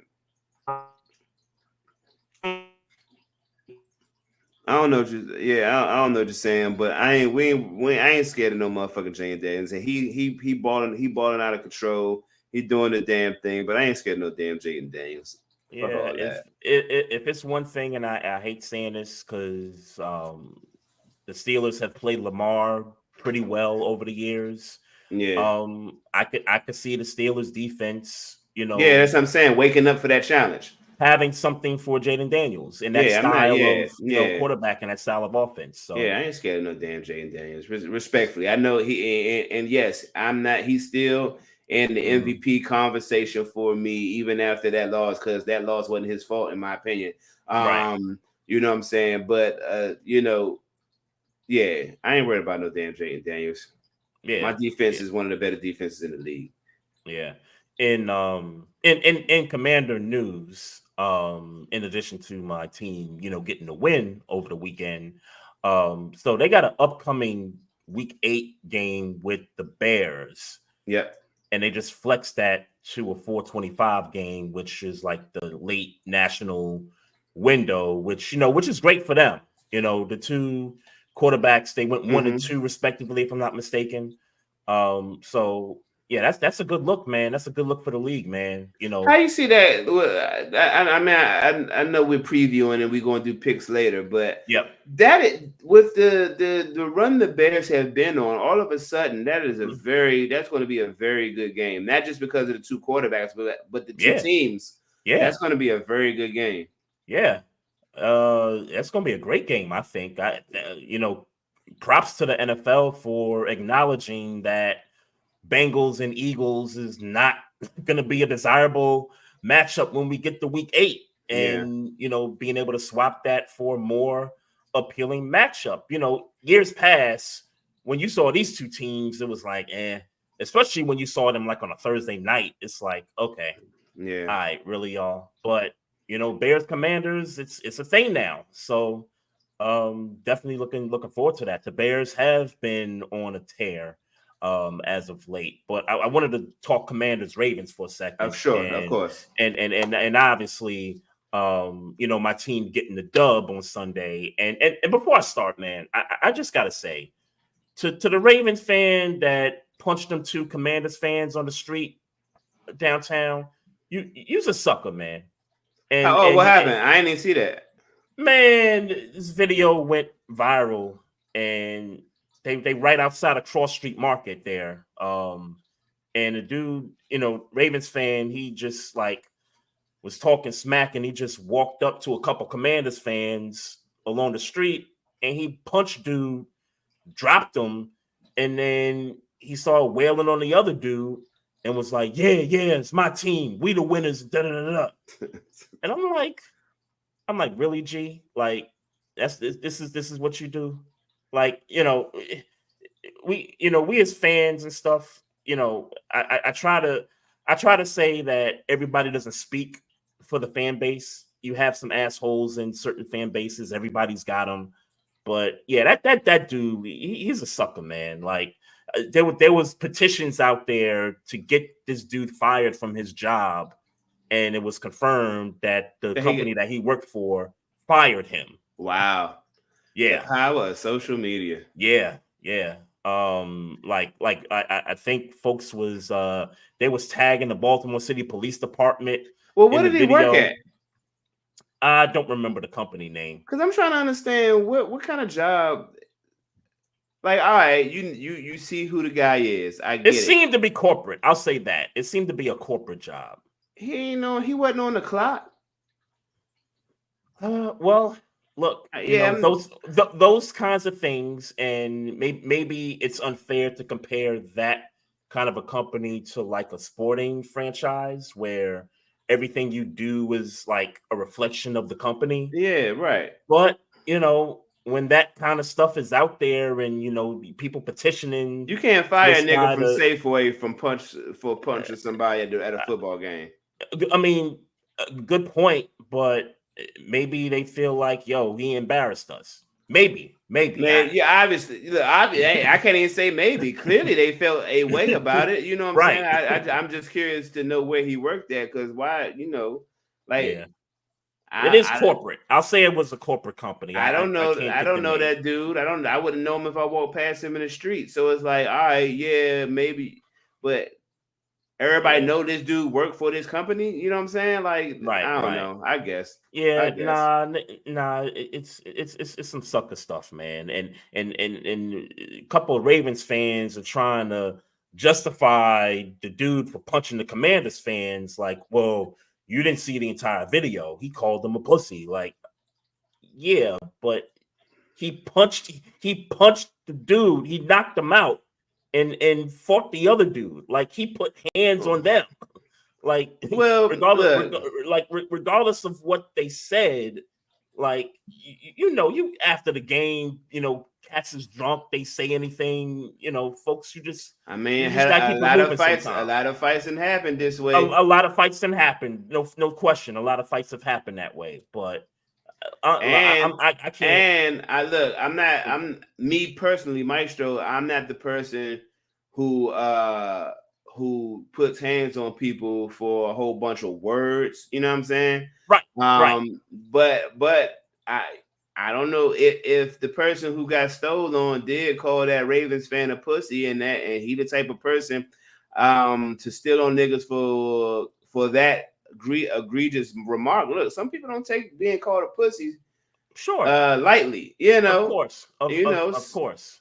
I don't know. I don't know what you're saying, but I ain't scared of no motherfucking Jaden Daniels, and he balling out of control. He doing the damn thing, but I ain't scared of no damn Jaden Daniels. Yeah, if it's one thing, and I hate saying this because the Steelers have played Lamar pretty well over the years. Yeah, I could see the Steelers defense. Yeah, that's what I'm saying. Waking up for that challenge. Having something for Jaden Daniels in that style of quarterback and that style of offense. So yeah, I ain't scared of no damn Jaden Daniels. Respectfully, I know he and yes, I'm not. He's still in the MVP conversation for me, even after that loss, because that loss wasn't his fault, in my opinion. Right. You know what I'm saying? But yeah, I ain't worried about no damn Jaden Daniels. Yeah, my defense is one of the better defenses in the league. Yeah. In Commander news, in addition to my team, getting the win over the weekend, so they got an upcoming Week 8 game with the Bears. Yep. And they just flexed that to a 4:25 game, which is like the late national window, which is great for them. The two quarterbacks, they went 1 and 2 respectively, if I'm not mistaken. So yeah, that's a good look, man. That's a good look for the league, man. How you see that? I know we're previewing and we're going to do picks later, but with the run the Bears have been on, all of a sudden that's going to be a very good game. Not just because of the two quarterbacks, but the two teams. Yeah, that's going to be a very good game. Yeah, that's going to be a great game. I think. Props to the NFL for acknowledging that Bengals and Eagles is not going to be a desirable matchup when we get to Week 8, and being able to swap that for a more appealing matchup. Years past, when you saw these two teams, it was like, especially when you saw them like on a Thursday night, it's like, okay, all right, really, y'all. But Bears Commanders, it's a thing now. So definitely looking forward to that. The Bears have been on a tear as of late, but I wanted to talk Commanders Ravens for a second. Of course, and obviously, my team getting the dub on Sunday. And before I start, man, I just gotta say to the Ravens fan that punched them two Commanders fans on the street downtown, you's a sucker, man. What happened? I didn't even see that. Man, this video went viral, and they right outside of Cross Street Market there. And the dude, Ravens fan, he just was talking smack, and he just walked up to a couple Commanders fans along the street, and he punched dude, dropped him, and then he started wailing on the other dude and was like, yeah, it's my team. We the winners. Da, da, da, da. And I'm like, really, G? Like, this is what you do? Like, we as fans and stuff, I try to say that everybody doesn't speak for the fan base. You have some assholes in certain fan bases. Everybody's got them. But yeah, that dude, he's a sucker, man. Like, there was petitions out there to get this dude fired from his job, and it was confirmed that the company that he worked for fired him. Wow. Yeah. The power of social media. Yeah. I think folks was they was tagging the Baltimore City Police Department. Well, what did he work at? I don't remember the company name. Because I'm trying to understand what kind of job. Like, all right, you see who the guy is. I get it. It seemed to be corporate. I'll say that. It seemed to be a corporate job. He wasn't on the clock. Well, look, those kinds of things, and maybe it's unfair to compare that kind of a company to like a sporting franchise where everything you do is like a reflection of the company. Yeah, right. But when that kind of stuff is out there, and people petitioning, you can't fire a nigga from Safeway for punching somebody at a football game. I mean, good point, but maybe they feel like, he embarrassed us. Maybe. Yeah, obviously. Look, I can't even say maybe. Clearly, they felt a way about it. You know what I'm saying? I'm just curious to know where he worked at, because why? It is corporate. I'll say it was a corporate company. I don't know. I don't know that dude. I wouldn't know him if I walked past him in the street. So it's like, all right, yeah, maybe, but everybody know this dude worked for this company. You know what I'm saying? Like, I don't know. I guess. Yeah. Nah. It's some sucker stuff, man. And a couple of Ravens fans are trying to justify the dude for punching the Commanders fans. Like, well, you didn't see the entire video. He called them a pussy. Like, yeah, but he punched the dude. He knocked him out and fought the other dude. Like, he put hands on them. Like, well, regardless of what they said, like, you after the game, cats is drunk, they say anything, folks, you just, a lot of fights didn't happen this way. A lot of fights didn't happen. No question. A lot of fights have happened that way, but I can't. And me personally, Maestro, I'm not the person who puts hands on people for a whole bunch of words. You know what I'm saying? Right. Right. But I don't know if the person who got stolen on did call that Ravens fan a pussy, and he the type of person to steal on niggas for that egregious remark. Look, some people don't take being called a pussy lightly. Of course. Of course.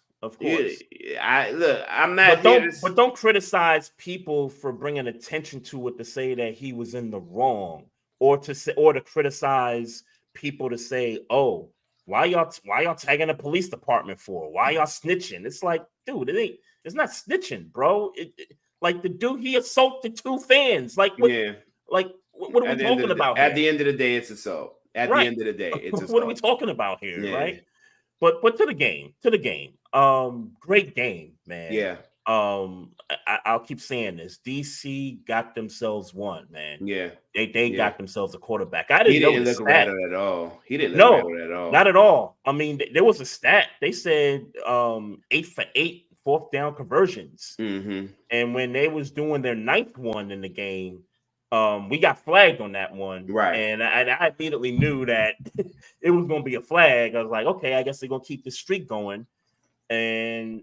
I'm not. But don't criticize people for bringing attention to it to say that he was in the wrong, or to criticize people to say, oh, why y'all tagging the police department for? Why y'all snitching? It's like, dude, it's not snitching, bro. Like, the dude, he assaulted 2 fans. Like, what? Yeah. Like, what are we talking about? At the end of the day, it's assault. At the end of the day, it's assault. What are we talking about here, right? But to the game. Great game, man. Yeah. I'll keep saying this. DC got themselves one, man. Yeah. They got themselves a quarterback. He didn't look rattled at all. He didn't look rattled at all. Not at all. I mean, there was a stat. They said 8 for 8 fourth down conversions. Mm-hmm. And when they was doing their 9th one in the game, we got flagged on that one. Right. And I immediately knew that it was going to be a flag. I was like, okay, I guess they're going to keep the streak going. And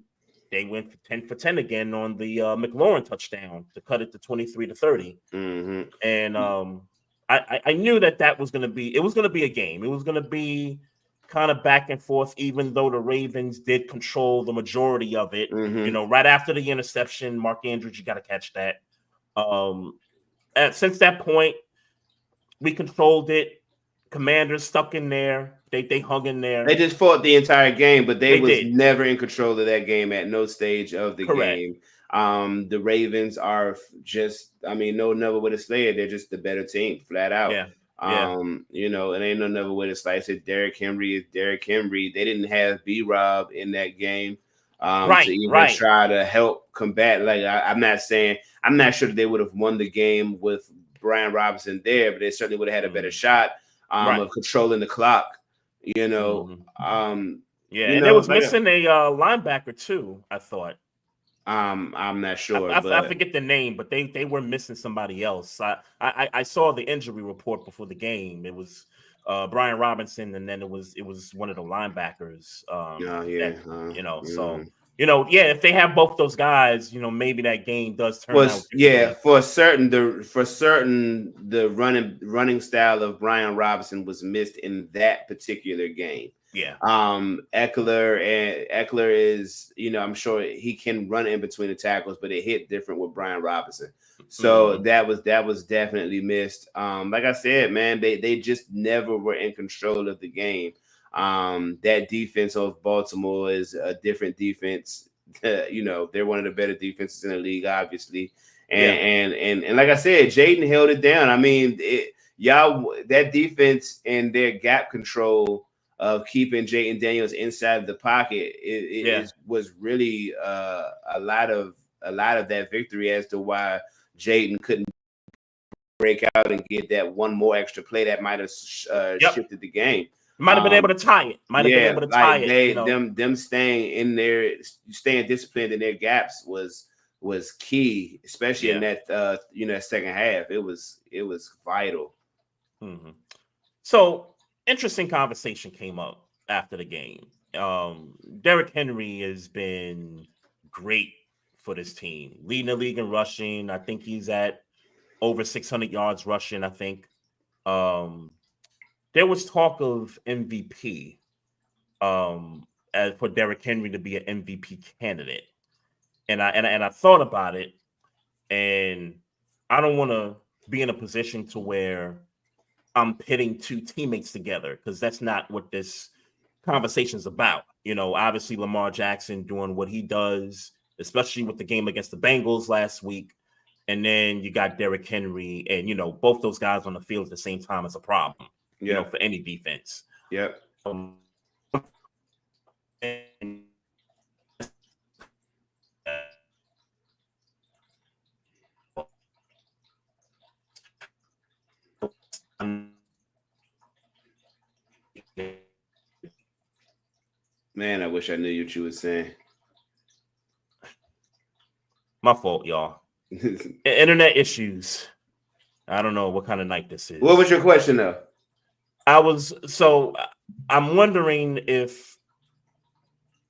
they went 10 for 10 again on the McLaurin touchdown to cut it to 23-30. Mm-hmm. And I knew that was going to be, it was going to be a game. It was going to be kind of back and forth, even though the Ravens did control the majority of it. Mm-hmm. Right after the interception, Mark Andrews, you got to catch that. Since that point, we controlled it. Commanders stuck in there. They hung in there. They just fought the entire game, but they was never in control of that game at no stage of the game. The Ravens are just, no never way to say it. They're just the better team, flat out. Yeah. It ain't no never way to slice it. Derrick Henry is Derrick Henry. They didn't have B-Rob in that game to even try to help combat. Like, I'm not sure that they would have won the game with Brian Robinson there, but they certainly would have had a better shot of controlling the clock. And they was missing a linebacker too, I thought. I'm not sure. I but forget the name, but they were missing somebody else. I saw the injury report before the game. It was Brian Robinson, and then it was one of the linebackers. So if they have both those guys, maybe that game does turn out. Yeah, for certain the running style of Brian Robinson was missed in that particular game. Yeah. Eckler is, I'm sure he can run in between the tackles, but it hit different with Brian Robinson. So that was definitely missed. Like I said, man, they just never were in control of the game. That defense of Baltimore is a different defense. They're one of the better defenses in the league, obviously. And like I said, Jaden held it down. I mean, that defense and their gap control of keeping Jaden Daniels inside of the pocket was really a lot of that victory as to why Jaden couldn't break out and get that one more extra play that might have shifted the game. Might have been able to tie it. Them staying in there, staying disciplined in their gaps was key, especially in that second half. It was vital. Mm-hmm. So interesting conversation came up after the game. Derrick Henry has been great for this team, leading the league in rushing. I think he's at over 600 yards rushing. I think there was talk of MVP as for Derrick Henry to be an MVP candidate, and I thought about it, and I don't want to be in a position to where I'm pitting two teammates together, because that's not what this conversation is about. Obviously Lamar Jackson doing what he does, especially with the game against the Bengals last week. And then you got Derrick Henry, and both those guys on the field at the same time is a problem. For any defense. Yep. Man, I wish I knew what you were saying. My fault, y'all. Internet issues. I don't know what kind of night this is. What was your question, though? I'm wondering if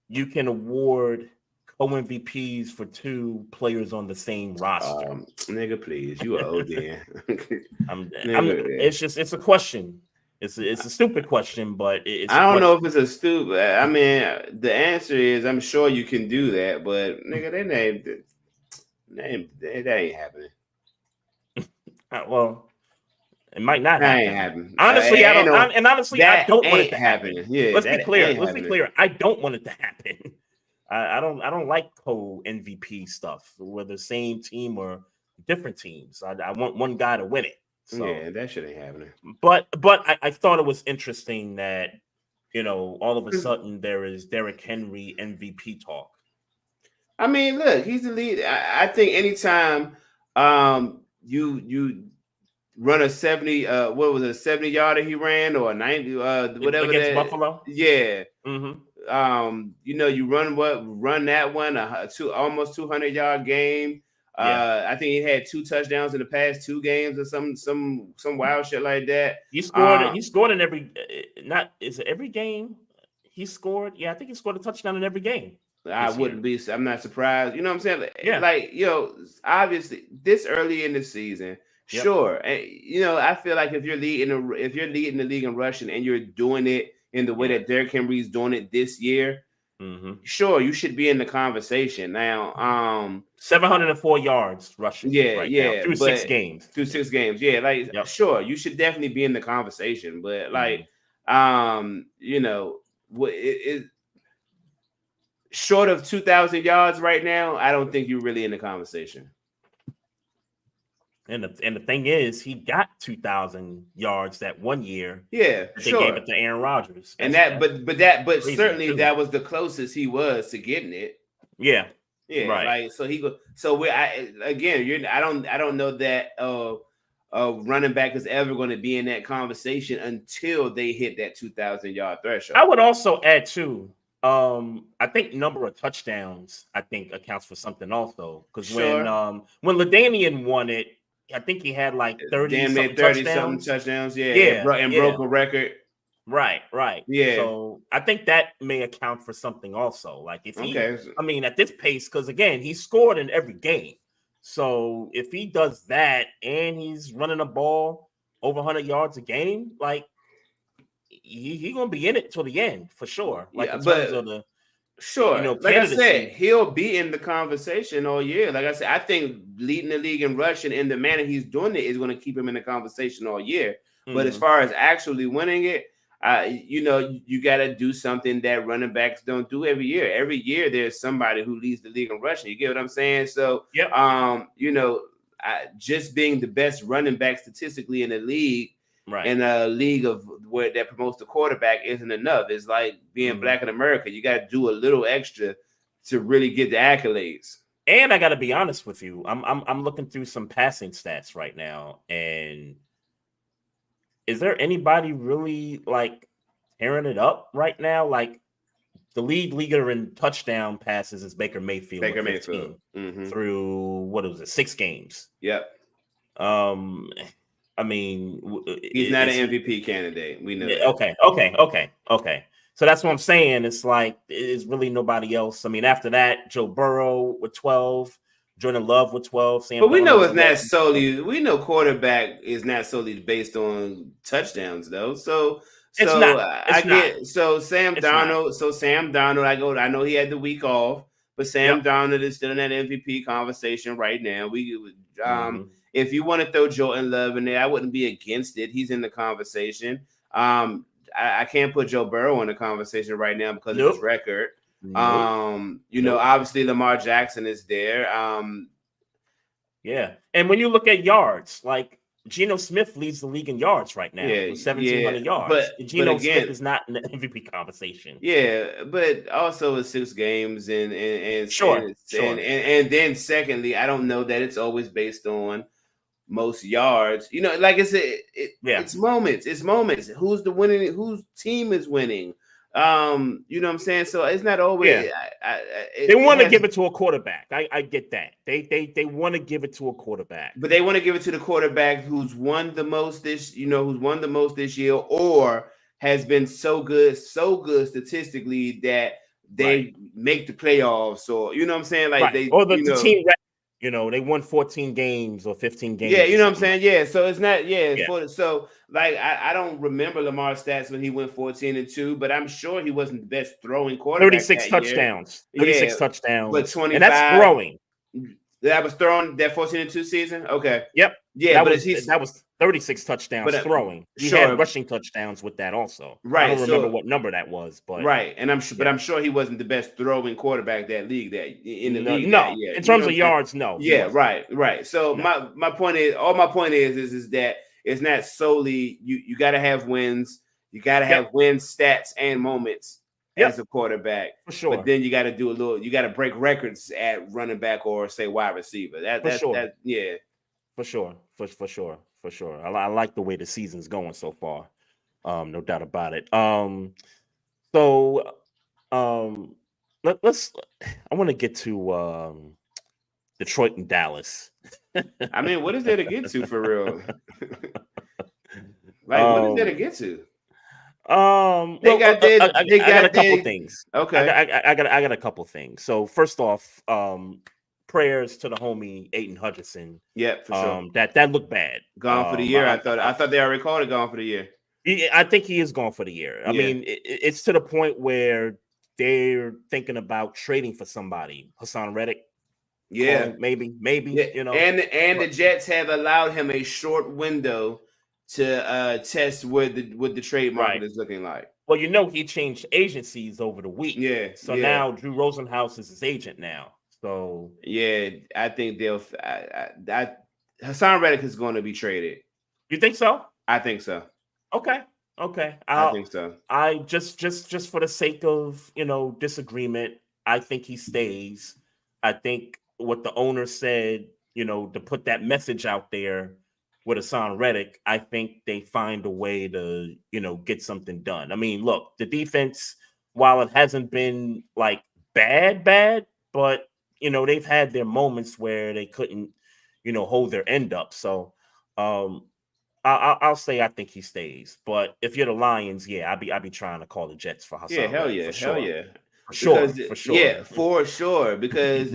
you can award co-MVPs for two players on the same roster. Nigga, please. You are old, then. It's a question. It's a stupid question, but I don't know if it's a stupid. I mean, the answer is I'm sure you can do that, but nigga, that ain't happening. Well, it might not happen. Honestly, I don't want it to happen. Yeah, let's be clear. I don't want it to happen. I don't like co-MVP stuff, whether same team or different teams. I want one guy to win it. So, yeah, that shit ain't happening. But I thought it was interesting that all of a sudden there is Derrick Henry MVP talk. I mean, look, he's the lead. I think anytime you run a 70, what was it, a 70 yarder he ran, or a 90, whatever against Buffalo. Yeah. Mm-hmm. You run that one, almost 200-yard game. I think he had 2 touchdowns in the past 2 games or some wild shit like that. He scored. He scored in every. Is it every game? He scored. Yeah, I think he scored a touchdown in every game. I'm not surprised. You know what I'm saying? Obviously this early in the season, sure. And I feel like if you're leading the league in rushing and you're doing it in the way that Derrick Henry's doing it this year, sure, you should be in the conversation. Now, 704 yards rushing. Now, through 6 games. Sure, you should definitely be in the conversation. But short of 2,000 yards right now, I don't think you're really in the conversation. And the thing is, he got 2,000 yards that one year. Yeah, they gave it to Aaron Rodgers. But certainly that was the closest he was to getting it. Yeah, right. So I don't know that a running back is ever going to be in that conversation until they hit that 2,000 yard threshold. I would also add too, I think number of touchdowns I think accounts for something also because Sure. when LaDainian won it, I think he had like 30 Damn near something 30 something touchdowns. touchdowns. Yeah, Yeah, and yeah, broke a record. right. Yeah. So I think that may account for something also. Like if he, Okay. I mean, at this pace, because again, he scored in every game. So if he does that and he's running a ball over 100 yards a game, like he gonna be in it till the end for sure. Like Yeah, in terms but of the sure. Like I said, candidacy. he'll be in the conversation all year. Like I said, I think leading the league in rushing in the manner he's doing it is going to keep him in the conversation all year. But as far as actually winning it, you got to do something that running backs don't do every year. Every year, there's somebody who leads the league in rushing. You get what I'm saying? So, Yep. Just being the best running back statistically in the league. Right. In a league of where that promotes the quarterback isn't enough. It's like being black in America. You got to do a little extra to really get the accolades. And I got to be honest with you. I'm looking through some passing stats right now, and is there anybody really like tearing it up right now? Like the lead leader in touchdown passes is Baker Mayfield. Through what was it, 6 games? Yep. I mean, he's not an MVP candidate. We know that. Okay. So that's what I'm saying. It's like there's really nobody else. I mean, after that, Joe Burrow with 12, Jordan Love with 12. But we know it's not solely. We know quarterback is not solely based on touchdowns, though. So it's not. I get so Sam Darnold. So Sam Darnold, I know he had the week off, but Sam Darnold is still in that MVP conversation right now. If you want to throw Jordan Love in there, I wouldn't be against it. He's in the conversation. I can't put Joe Burrow in the conversation right now because of his record. Obviously Lamar Jackson is there. Yeah. And when you look at yards, like Geno Smith leads the league in yards right now with 1,700 yards. But Geno Smith is not in the MVP conversation. Yeah, but also it's 6 games and then secondly, I don't know that it's always based on most yards. Like I said, it's moments. It's moments. Who's team is winning? You know what I'm saying? So it's not always. They want to give it to a quarterback. I get that. They want to give it to a quarterback, but they want to give it to the quarterback who's won the most this year, or has been so good statistically that they make the playoffs, or you know what I'm saying? Like the team. They won 14 games or 15 games. Yeah, you know what I'm saying? Yeah, so it's not, so like I don't remember Lamar's stats when he went 14-2, but I'm sure he wasn't the best throwing quarterback. 36 touchdowns. 36 touchdowns. But 25. And that's throwing. That was throwing that 14-2 season? Okay. Yep. Yeah, that was 36 touchdowns throwing. He had rushing touchdowns with that also. Right. I don't remember what number that was, but and I'm sure he wasn't the best throwing quarterback in the league. No, in terms of yards, no. Yeah, right. So my point is that it's not solely you got to have wins. You got to have wins, stats, and moments as a quarterback. For sure. But then you got to you got to break records at running back or say wide receiver. For sure. For sure. I like the way the season's going so far. No doubt about it. Let's I want to get to Detroit and Dallas. I mean, what is there to get to for real? What is there to get to? I got a couple things. Okay. I got a couple things. So first off, prayers to the homie Aiden Hutchinson. Yeah, for sure. That looked bad. Gone for the year. I thought they already called it gone for the year. I think he is gone for the year. I mean, it's to the point where they're thinking about trading for somebody. Hassan Reddick. Yeah, maybe. Yeah. And the Jets have allowed him a short window to test what the trade market is looking like. Well, he changed agencies over the week. Yeah. So now Drew Rosenhaus is his agent now. So I think Hassan Reddick is going to be traded. You think so? I think so. Okay. I think so. I just for the sake of disagreement, I think he stays. I think what the owner said, to put that message out there with Hassan Reddick, I think they find a way to get something done. I mean, look, the defense while it hasn't been like bad, but they've had their moments where they couldn't, hold their end up. So I'll say I think he stays. But if you're the Lions, yeah, I'll be trying to call the Jets for Yeah, Hassan hell Reddick yeah, for hell sure. yeah. For Because sure, for sure. yeah, for sure. Because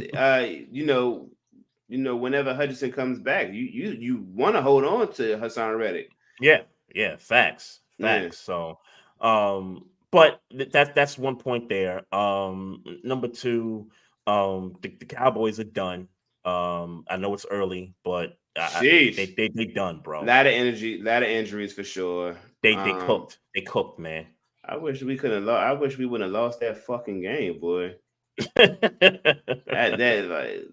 whenever Hutchinson comes back, you want to hold on to Hassan Reddick. Yeah, facts. Yeah. So but that's one point there. Number two, the Cowboys are done. I know it's early, but Sheesh. they done, bro. Lot of energy, lot of injuries for sure. They cooked. They cooked, man. I wish we could have lost. I wish we wouldn't have lost that fucking game, boy. That like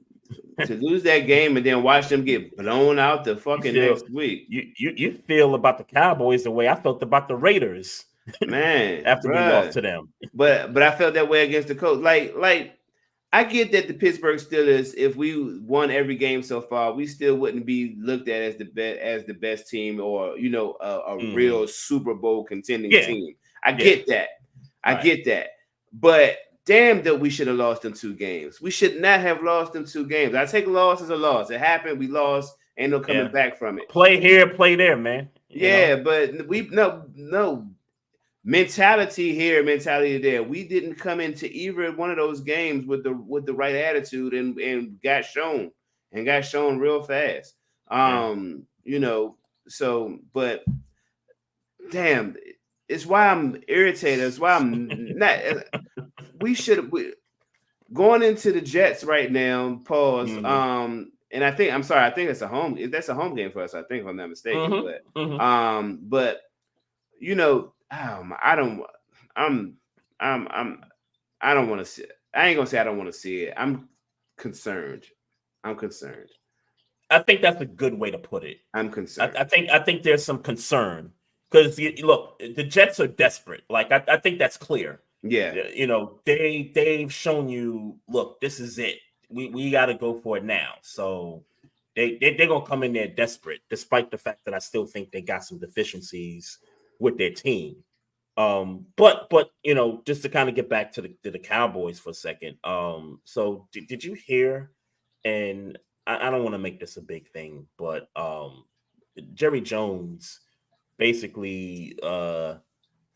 to lose that game and then watch them get blown out the fucking next week. You feel about the Cowboys the way I felt about the Raiders, man. after we lost to them. But I felt that way against the Colts. Like I get that the Pittsburgh Steelers, if we won every game so far, we still wouldn't be looked at as the best team or a real Super Bowl contending team. I get that. I get that. But damn that we should have lost in 2 games. We should not have lost in 2 games. I take a loss as a loss. It happened. We lost. Ain't no coming back from it. Play here, play there, man. But we no mentality here, mentality there. We didn't come into either one of those games with the right attitude and got shown real fast. So but damn, it's why I'm irritated. It's why I'm not. Going into the Jets right now. Pause. And I think that's a home. That's a home game for us. I think, if I'm not mistaken. But I don't want to see it. I ain't gonna say I don't want to see it. I'm concerned. I think that's a good way to put it. I'm concerned. I think there's some concern because look, the Jets are desperate. Like I think that's clear. Yeah. They've shown you, look, this is it. We got to go for it now. So they're gonna come in there desperate, despite the fact that I still think they got some deficiencies with their team. But just to kind of get back to the Cowboys for a second. So did you hear? And I don't want to make this a big thing, but Jerry Jones basically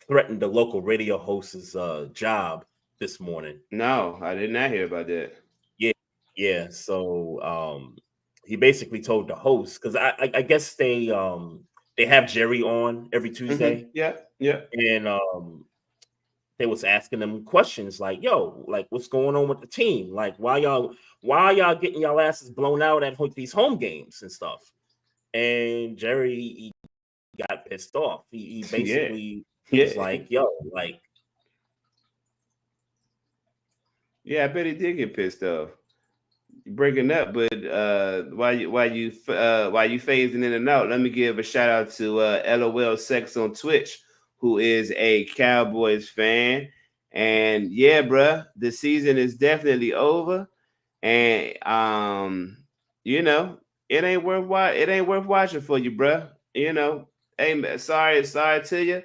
threatened the local radio host's job this morning. No, I did not hear about that. Yeah. So he basically told the host, because I guess they have Jerry on every Tuesday. Yeah. And they was asking them questions like, yo, like, what's going on with the team? Like, why y'all getting y'all asses blown out at these home games and stuff? And Jerry, he got pissed off. He basically was like, yo, like. Yeah, I bet he did get pissed off. You're breaking up, but while you phasing in and out, let me give a shout out to LOL Sex on Twitch, who is a Cowboys fan. And yeah, bruh, the season is definitely over. And it ain't worth watching for you, bruh. Hey, sorry to you.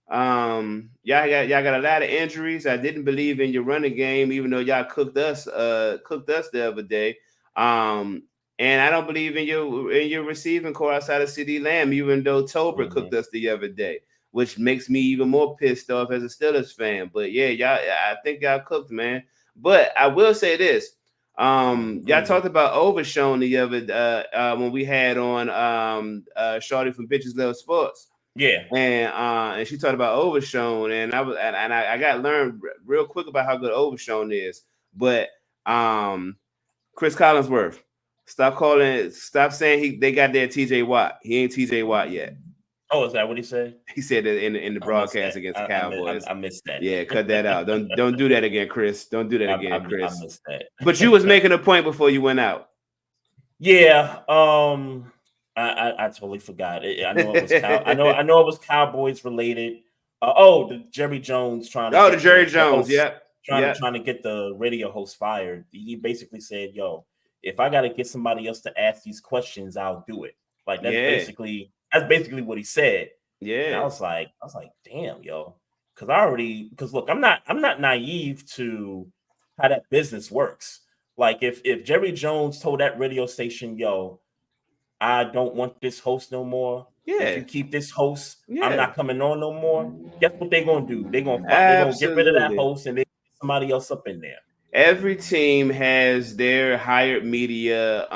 Y'all got a lot of injuries. I didn't believe in your running game, even though y'all cooked us the other day. And I don't believe in your receiving core outside of CD Lamb, even though Tolbert cooked us the other day, which makes me even more pissed off as a Steelers fan. But yeah, I think y'all cooked, man. But I will say this. Y'all talked about Overshown the other when we had on Shorty from Bitches Love Sports. Yeah, and she talked about Overshown, and I got learned real quick about how good Overshown is. But Chris Collinsworth, stop saying they got their TJ Watt. He ain't TJ Watt yet. Oh, is that what he said? He said that in the broadcast against the Cowboys. I missed that. Yeah, cut that out. Don't do that again, Chris. Don't do that again, Chris. I missed that. But you was making a point before you went out. Yeah. I totally forgot. I know it was I know it was Cowboys related. The Jerry Jones trying to Jerry Jones, trying to get the radio host fired. He basically said, "Yo, if I got to get somebody else to ask these questions, I'll do it." Like that's basically what he said. Yeah. And I was like, damn, yo. because look, I'm not naive to how that business works. Like if Jerry Jones told that radio station, yo, I don't want this host no more. If Yeah. you keep this host, I'm Yeah. not coming on no more. Guess what they're gonna do? They're gonna get rid of that Absolutely. host and they get somebody else up in there. Every team has their hired media.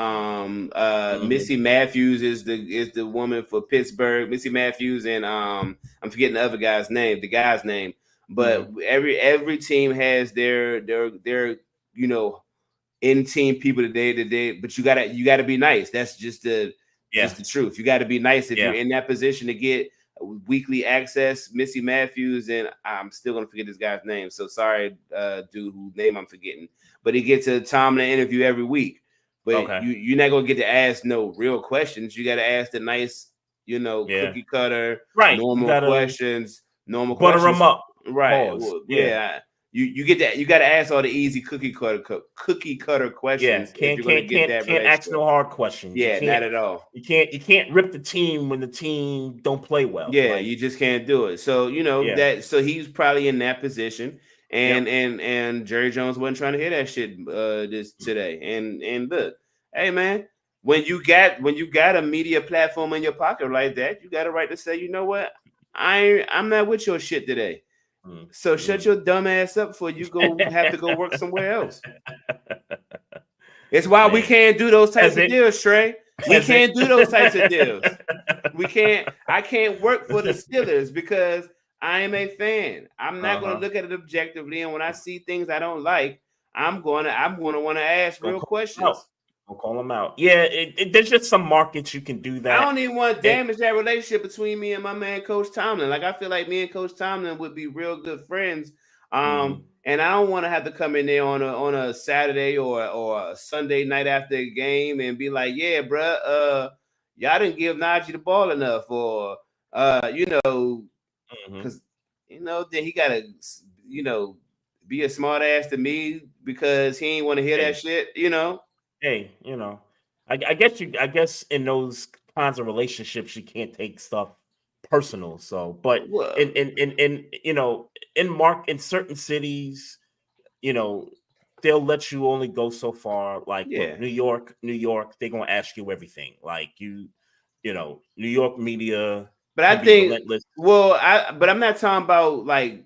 Missy Matthews is the woman for Pittsburgh. Missy Matthews and I'm forgetting the other guy's name, But every team has their in team people today. But you gotta be nice. That's just the truth. You got to be nice if you're in that position to get weekly access. Missy Matthews, and I'm still gonna forget this guy's name, so sorry, dude, whose name I'm forgetting. But he gets a Tomlin interview every week. But you're not gonna get to ask no real questions. You got to ask the nice, cookie cutter, normal questions. Butter them up, right? Well, You get that. You got to ask all the easy cookie cutter questions. Yeah, can't ask no hard questions. Yeah, not at all. You can't rip the team when the team don't play well. Yeah, you just can't do it. So that. So he's probably in that position, and Jerry Jones wasn't trying to hear that shit today. And look, hey man, when you got a media platform in your pocket like that, you got a right to say, you know what, I'm not with your shit today. So shut your dumb ass up before you have to go work somewhere else. It's why we can't do those types of deals, Trey. We can't do those types of deals. I can't work for the Steelers because I am a fan. I'm not going to look at it objectively, and when I see things I don't like, I'm going to want to ask real questions. Don't call them out. Yeah, there's just some markets you can do that. I don't even want to damage that relationship between me and my man, Coach Tomlin. Like, I feel like me and Coach Tomlin would be real good friends. And I don't want to have to come in there on a Saturday or a Sunday night after a game and be like, yeah, bruh, y'all didn't give Najee the ball enough, or because then he gotta be a smart ass to me because he ain't want to hear that shit, Hey, I guess in those kinds of relationships you can't take stuff personal. So, but in certain cities, they'll let you only go so far. Like look, New York, they're gonna ask you everything. Like New York media. But I think relentless. But I'm not talking about like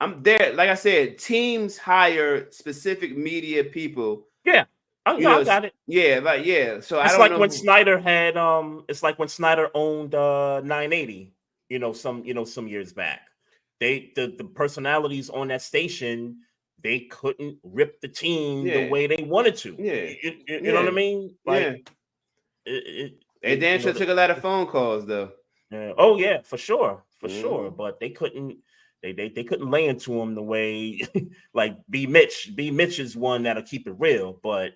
I'm there. Like I said, teams hire specific media people. Yeah. I got it. Yeah, So it's like when Snyder had it's like when Snyder owned 980, some years back. The personalities on that station, they couldn't rip the team the way they wanted to. Yeah. You know what I mean? Like they damn sure took a lot of phone calls though. Yeah. Oh yeah, for sure. But they couldn't couldn't lay into him the way like B Mitch. B Mitch is one that'll keep it real, but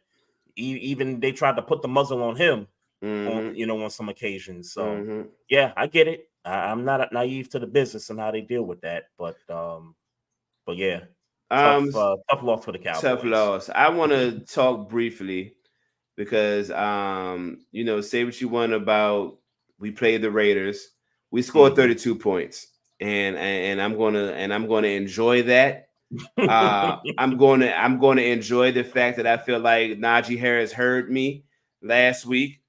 even they tried to put the muzzle on him on some occasions. So yeah, I get it. I'm not naive to the business and how they deal with that, but yeah, tough loss for the Cowboys. Tough loss. I want to talk briefly because say what you want about we played the Raiders. We scored 32 points, and I'm gonna enjoy that. I'm going to enjoy the fact that I feel like Najee Harris heard me last week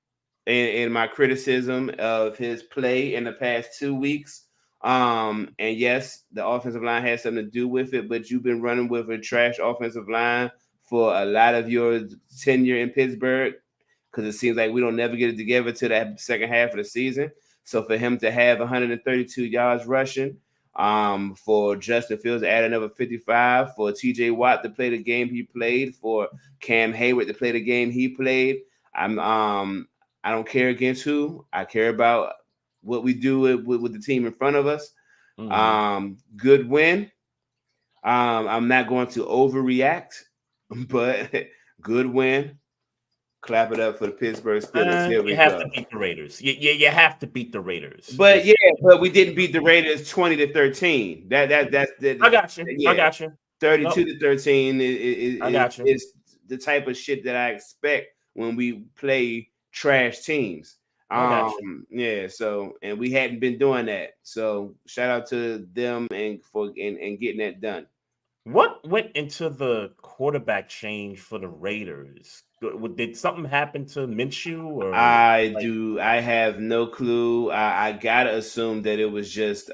in my criticism of his play in the past 2 weeks. And yes, the offensive line has something to do with it, but you've been running with a trash offensive line for a lot of your tenure in Pittsburgh because it seems like we don't never get it together to that second half of the season. So for him to have 132 yards rushing, for Justin Fields to add another 55, for TJ Watt to play the game he played, for Cam Hayward to play the game he played. I don't care against who. I care about what we do with the team in front of us. Good win. I'm not going to overreact, but good win. Clap it up for the Pittsburgh Steelers. Here we you have to beat the Raiders. You have to beat the Raiders. But but we didn't beat the Raiders 20-13. That's I got you. Yeah. I got you. 32-13 is the type of shit that I expect when we play trash teams. I got you. Yeah. So, and we hadn't been doing that. So, shout out to them and getting that done. What went into the quarterback change for the Raiders? Did something happen to Minshew or like I have no clue. I gotta assume that it was just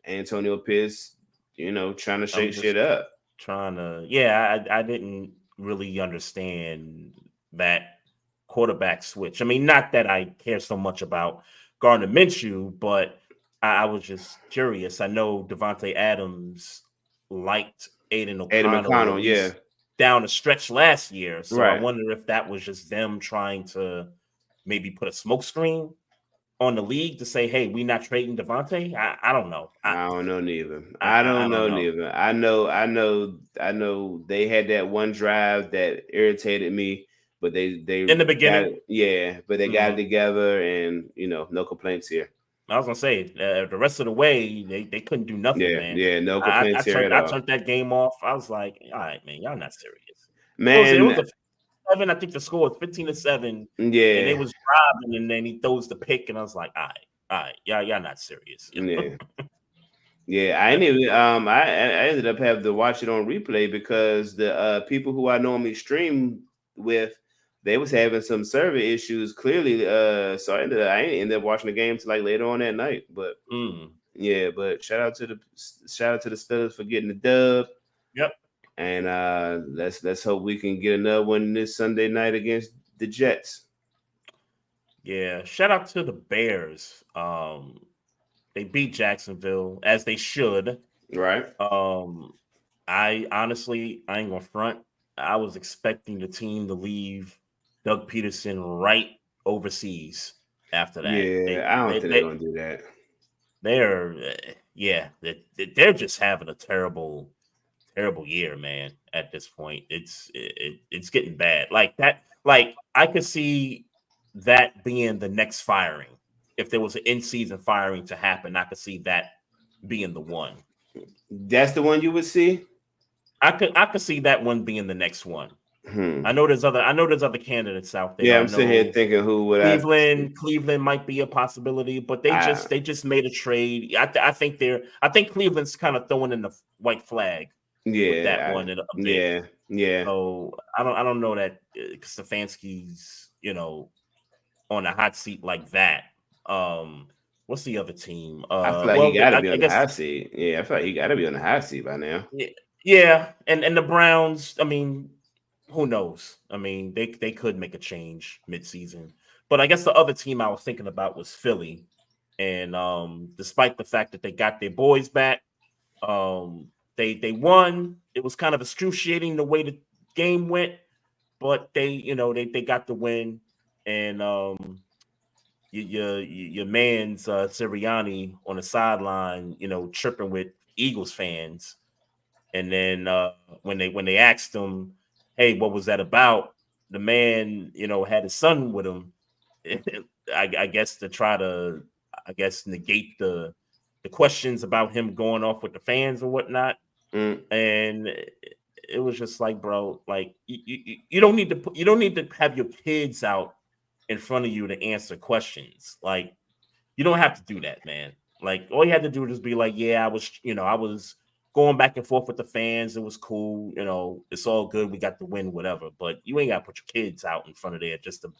Antonio Pierce, trying to I shake was just shit up. trying to? Yeah, I didn't really understand that quarterback switch. I mean, not that I care so much about Gardner Minshew, but I was just curious. I know Davante Adams liked Aiden Eddie O'Connell at McConnell, yeah. least down the stretch last year. So I Right. wonder if that was just them trying to maybe put a smokescreen on the league to say, "Hey, we not trading Davante." I don't know. I don't know neither. I I don't don't know know. neither. I know they had that one drive that irritated me, but they In the got beginning, it, yeah, but they got it mhm. together and no complaints here. I was gonna say the rest of the way they couldn't do nothing, Yeah, man. yeah, no I, I complaints here turned at I all. turned that game off. I was like, all right, man, y'all not serious. It was Man, a 7. I think the score was 15-7, and they yeah, was driving, and then he throws the pick, and I was like, all right, y'all not serious. yeah. Yeah, I didn't even I ended up having to watch it on replay because the people who I normally stream with, they was having some server issues clearly. So I ended up watching the game till like later on that night. But Mm. yeah, but shout out to the Studders for getting the dub. Yep. And let's hope we can get another one this Sunday night against the Jets. Yeah. Shout out to the Bears. They beat Jacksonville as they should. Right. I honestly, I ain't gonna front. I was expecting the team to leave Doug Peterson right overseas after that. Yeah, I don't think they're gonna do that. They're just having a terrible year, man. At this point, it's getting bad. Like that. Like I could see that being the next firing. If there was an in-season firing to happen, I could see that being the one. That's the one you would see. I could see that one being the next one. I know there's other candidates out there. Yeah, I I'm sitting here thinking who would Cleveland might be a possibility, but they just made a trade. I think Cleveland's kind of throwing in the white flag with that one a bit. Yeah. So I don't know that Stefanski's on a hot seat like that. What's the other team? I feel like he got to be on the hot seat. Yeah, I feel like he got to be on the hot seat by now. Yeah, and the Browns. I mean, who knows? I mean, they could make a change midseason. But I guess the other team I was thinking about was Philly, and despite the fact that they got their boys back, they won. It was kind of excruciating the way the game went, but they got the win, and your man's Sirianni on the sideline, tripping with Eagles fans. And then when they asked him, "Hey, what was that about?" The man, had his son with him. I guess to try to, negate the questions about him going off with the fans or whatnot. And it was just like, bro, like you don't need to have your kids out in front of you to answer questions. Like you don't have to do that, man. Like all you had to do was be like, yeah, I was going back and forth with the fans. It was cool. It's all good. We got the win, whatever. But you ain't got to put your kids out in front of there just to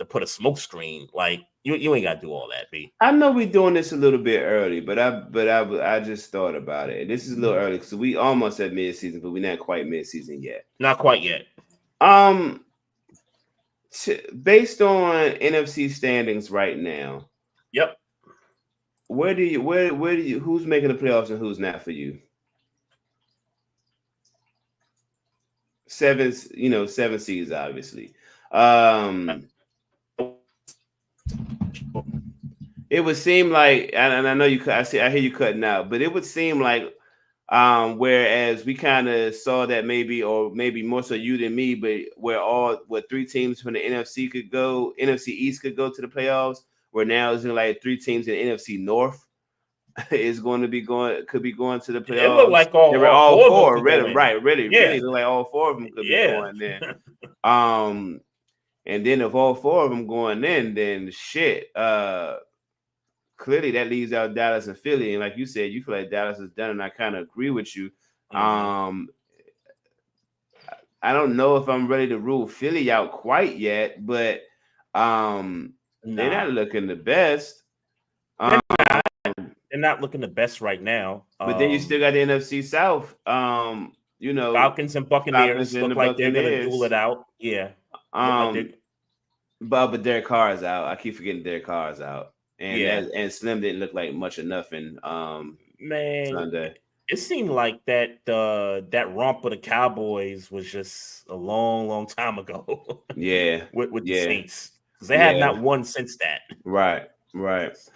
put a smoke screen. Like you ain't got to do all that, B. I know we're doing this a little bit early, but I just thought about it. This is a little early because we almost at mid-season, but we're not quite mid-season yet. Not quite yet. Based on NFC standings right now. Yep. Where do you who's making the playoffs and who's not for you? 7 seeds, obviously. It would seem like, and I know I hear you cutting out, but it would seem like whereas we kind of saw that maybe more so you than me, but where 3 teams from the NFC East could go to the playoffs, where now it's like 3 teams in the NFC North is could be going to the playoffs. It looked like all 4 really, look like all 4 of them could be Yeah. going there. And then if all 4 of them going in, then shit. Clearly that leaves out Dallas and Philly. And like you said, you feel like Dallas is done, and I kind of agree with you. I don't know if I'm ready to rule Philly out quite yet, but they're not looking the best. They're not looking the best right now. But then you still got the NFC South. Falcons and Buccaneers look like they're going to duel it out. Yeah. But Derek Carr is out. I keep forgetting Derek Carr is out. And Slim didn't look like much of nothing Sunday. It seemed like that romp of the Cowboys was just a long, long time ago. Yeah. with the Saints. They have not won since that. Right.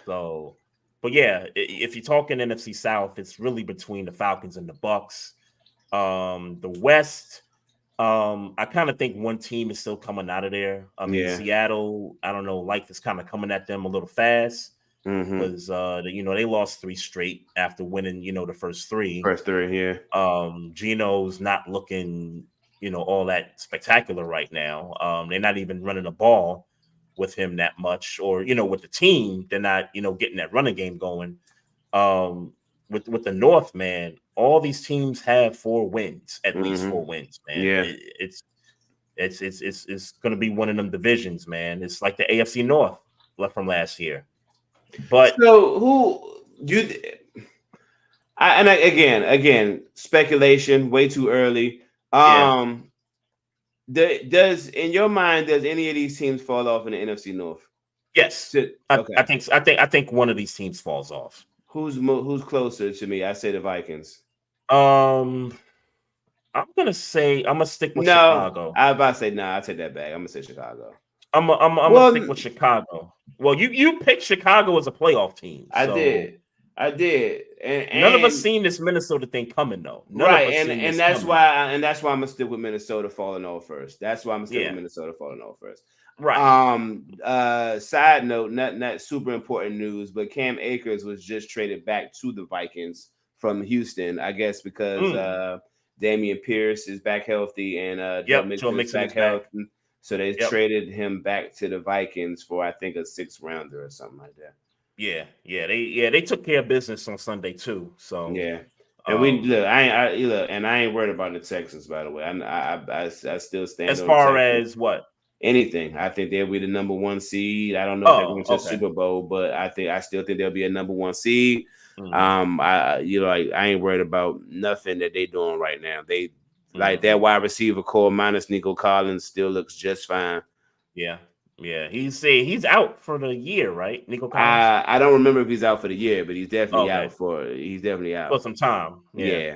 So, but yeah, if you're talking NFC South, it's really between the Falcons and the Bucs. The West, I kind of think one team is still coming out of there. I mean, Seattle, I don't know, life is kind of coming at them a little fast because they lost 3 straight after winning, the first 3. Geno's not looking, all that spectacular right now. They're not even running the ball with him that much, or with the team, they're not getting that running game going. With the North, man, all these teams have 4 wins, at least 4 wins, man. Yeah, it's going to be one of them divisions, man. It's like the AFC North left from last year. But so who you? Again, speculation, way too early. Does in your mind any of these teams fall off in the NFC North? Yes, I think one of these teams falls off. Who's closer to me? I say the Vikings. I'm gonna stick with Chicago. I was about to say I take that back. I'm gonna say Chicago. I'm gonna stick with Chicago. Well, you picked Chicago as a playoff team. I did. And none of us seen this Minnesota thing coming though. And that's why I'm gonna stick with Minnesota falling off first. That's why I'm gonna stick with Minnesota falling off first. Right. Side note, not super important news, but Cam Akers was just traded back to the Vikings from Houston, I guess because Damian Pierce is back healthy and Joe Mixon is back healthy. So they traded him back to the Vikings for I think a 6th rounder or something like that. Yeah, they took care of business on Sunday too. So yeah, and I ain't worried about the Texans, by the way. I still stand as far as what anything. I think they'll be the number 1 seed. I don't know if they're going to the Super Bowl, but I still think they'll be a number 1 seed. I ain't worried about nothing that they're doing right now. They like that wide receiver core minus Nico Collins still looks just fine. Yeah, he's out for the year, right? Nico Collins. I don't remember if he's out for the year, but he's definitely out for some time. Yeah.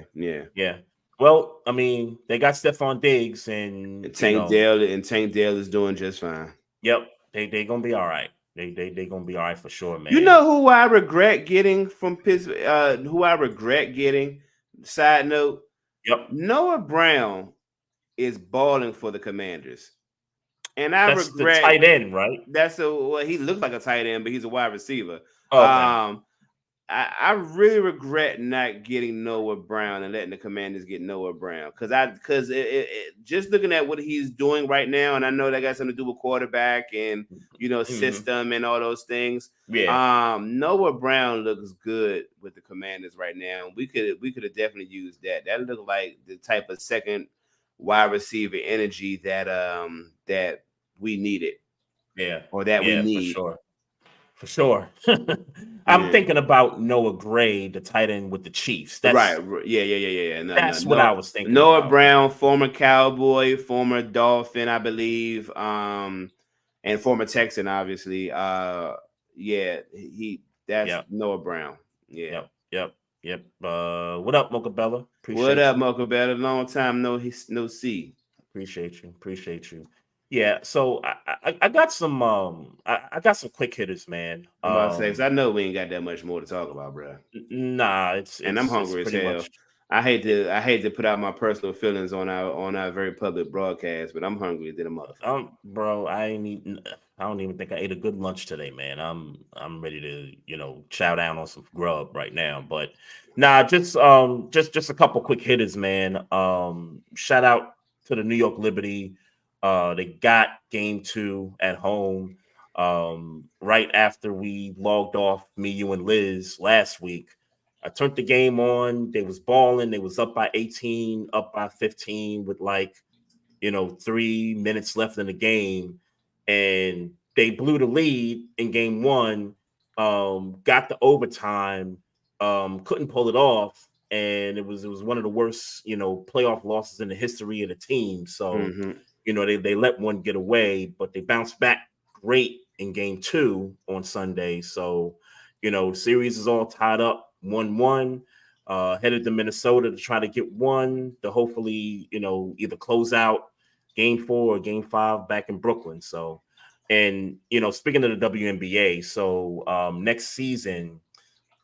Well, I mean, they got Stephon Diggs and Tank Dell, and Tank Dell is doing just fine. Yep, they gonna be all right. They gonna be all right for sure, man. You know who I regret getting from Pittsburgh? Who I regret getting? Side note. Yep. Noah Brown is balling for the Commanders. And that's regret the tight end, right? He looks like a tight end, but he's a wide receiver. Okay. I really regret not getting Noah Brown and letting the Commanders get Noah Brown because just looking at what he's doing right now, and I know that got something to do with quarterback and system and all those things. Yeah. Noah Brown looks good with the Commanders right now. We could have definitely used that. That looked like the type of second wide receiver energy that we needed. Yeah. Or that we need. For sure. I'm thinking about Noah Gray, the tight end with the Chiefs. That's right. Yeah. That's what I was thinking. Noah about. Brown, former Cowboy, former Dolphin, I believe, and former Texan, obviously. That's Noah Brown. Yeah. Yep. What up, Mocha Bella? What up, Mocha Bella? Long time no see. Appreciate you. Yeah, so I got some I got some quick hitters, man. I'm about to say, 'cause I know we ain't got that much more to talk about, bro. Nah, and I'm hungry as hell. Much... I hate to put out my personal feelings on our very public broadcast, but I'm hungry than a motherfucker. Bro, I don't even think I ate a good lunch today, man. I'm ready to chow down on some grub right now, but nah, just a couple quick hitters, man. Shout out to the New York Liberty. They got game 2 at home right after we logged off, me, you, and Liz last week. I turned the game on. They was balling. They was up by 18, up by 15 with 3 minutes left in the game. And they blew the lead in game 1, got the overtime, couldn't pull it off. And it was one of the worst, playoff losses in the history of the team. So, they let one get away, but they bounced back great in game 2 on Sunday. So, the series is all tied up 1-1. Headed to Minnesota to try to get one to hopefully, either close out game 4 or game 5 back in Brooklyn. So, and, speaking of the WNBA, so next season,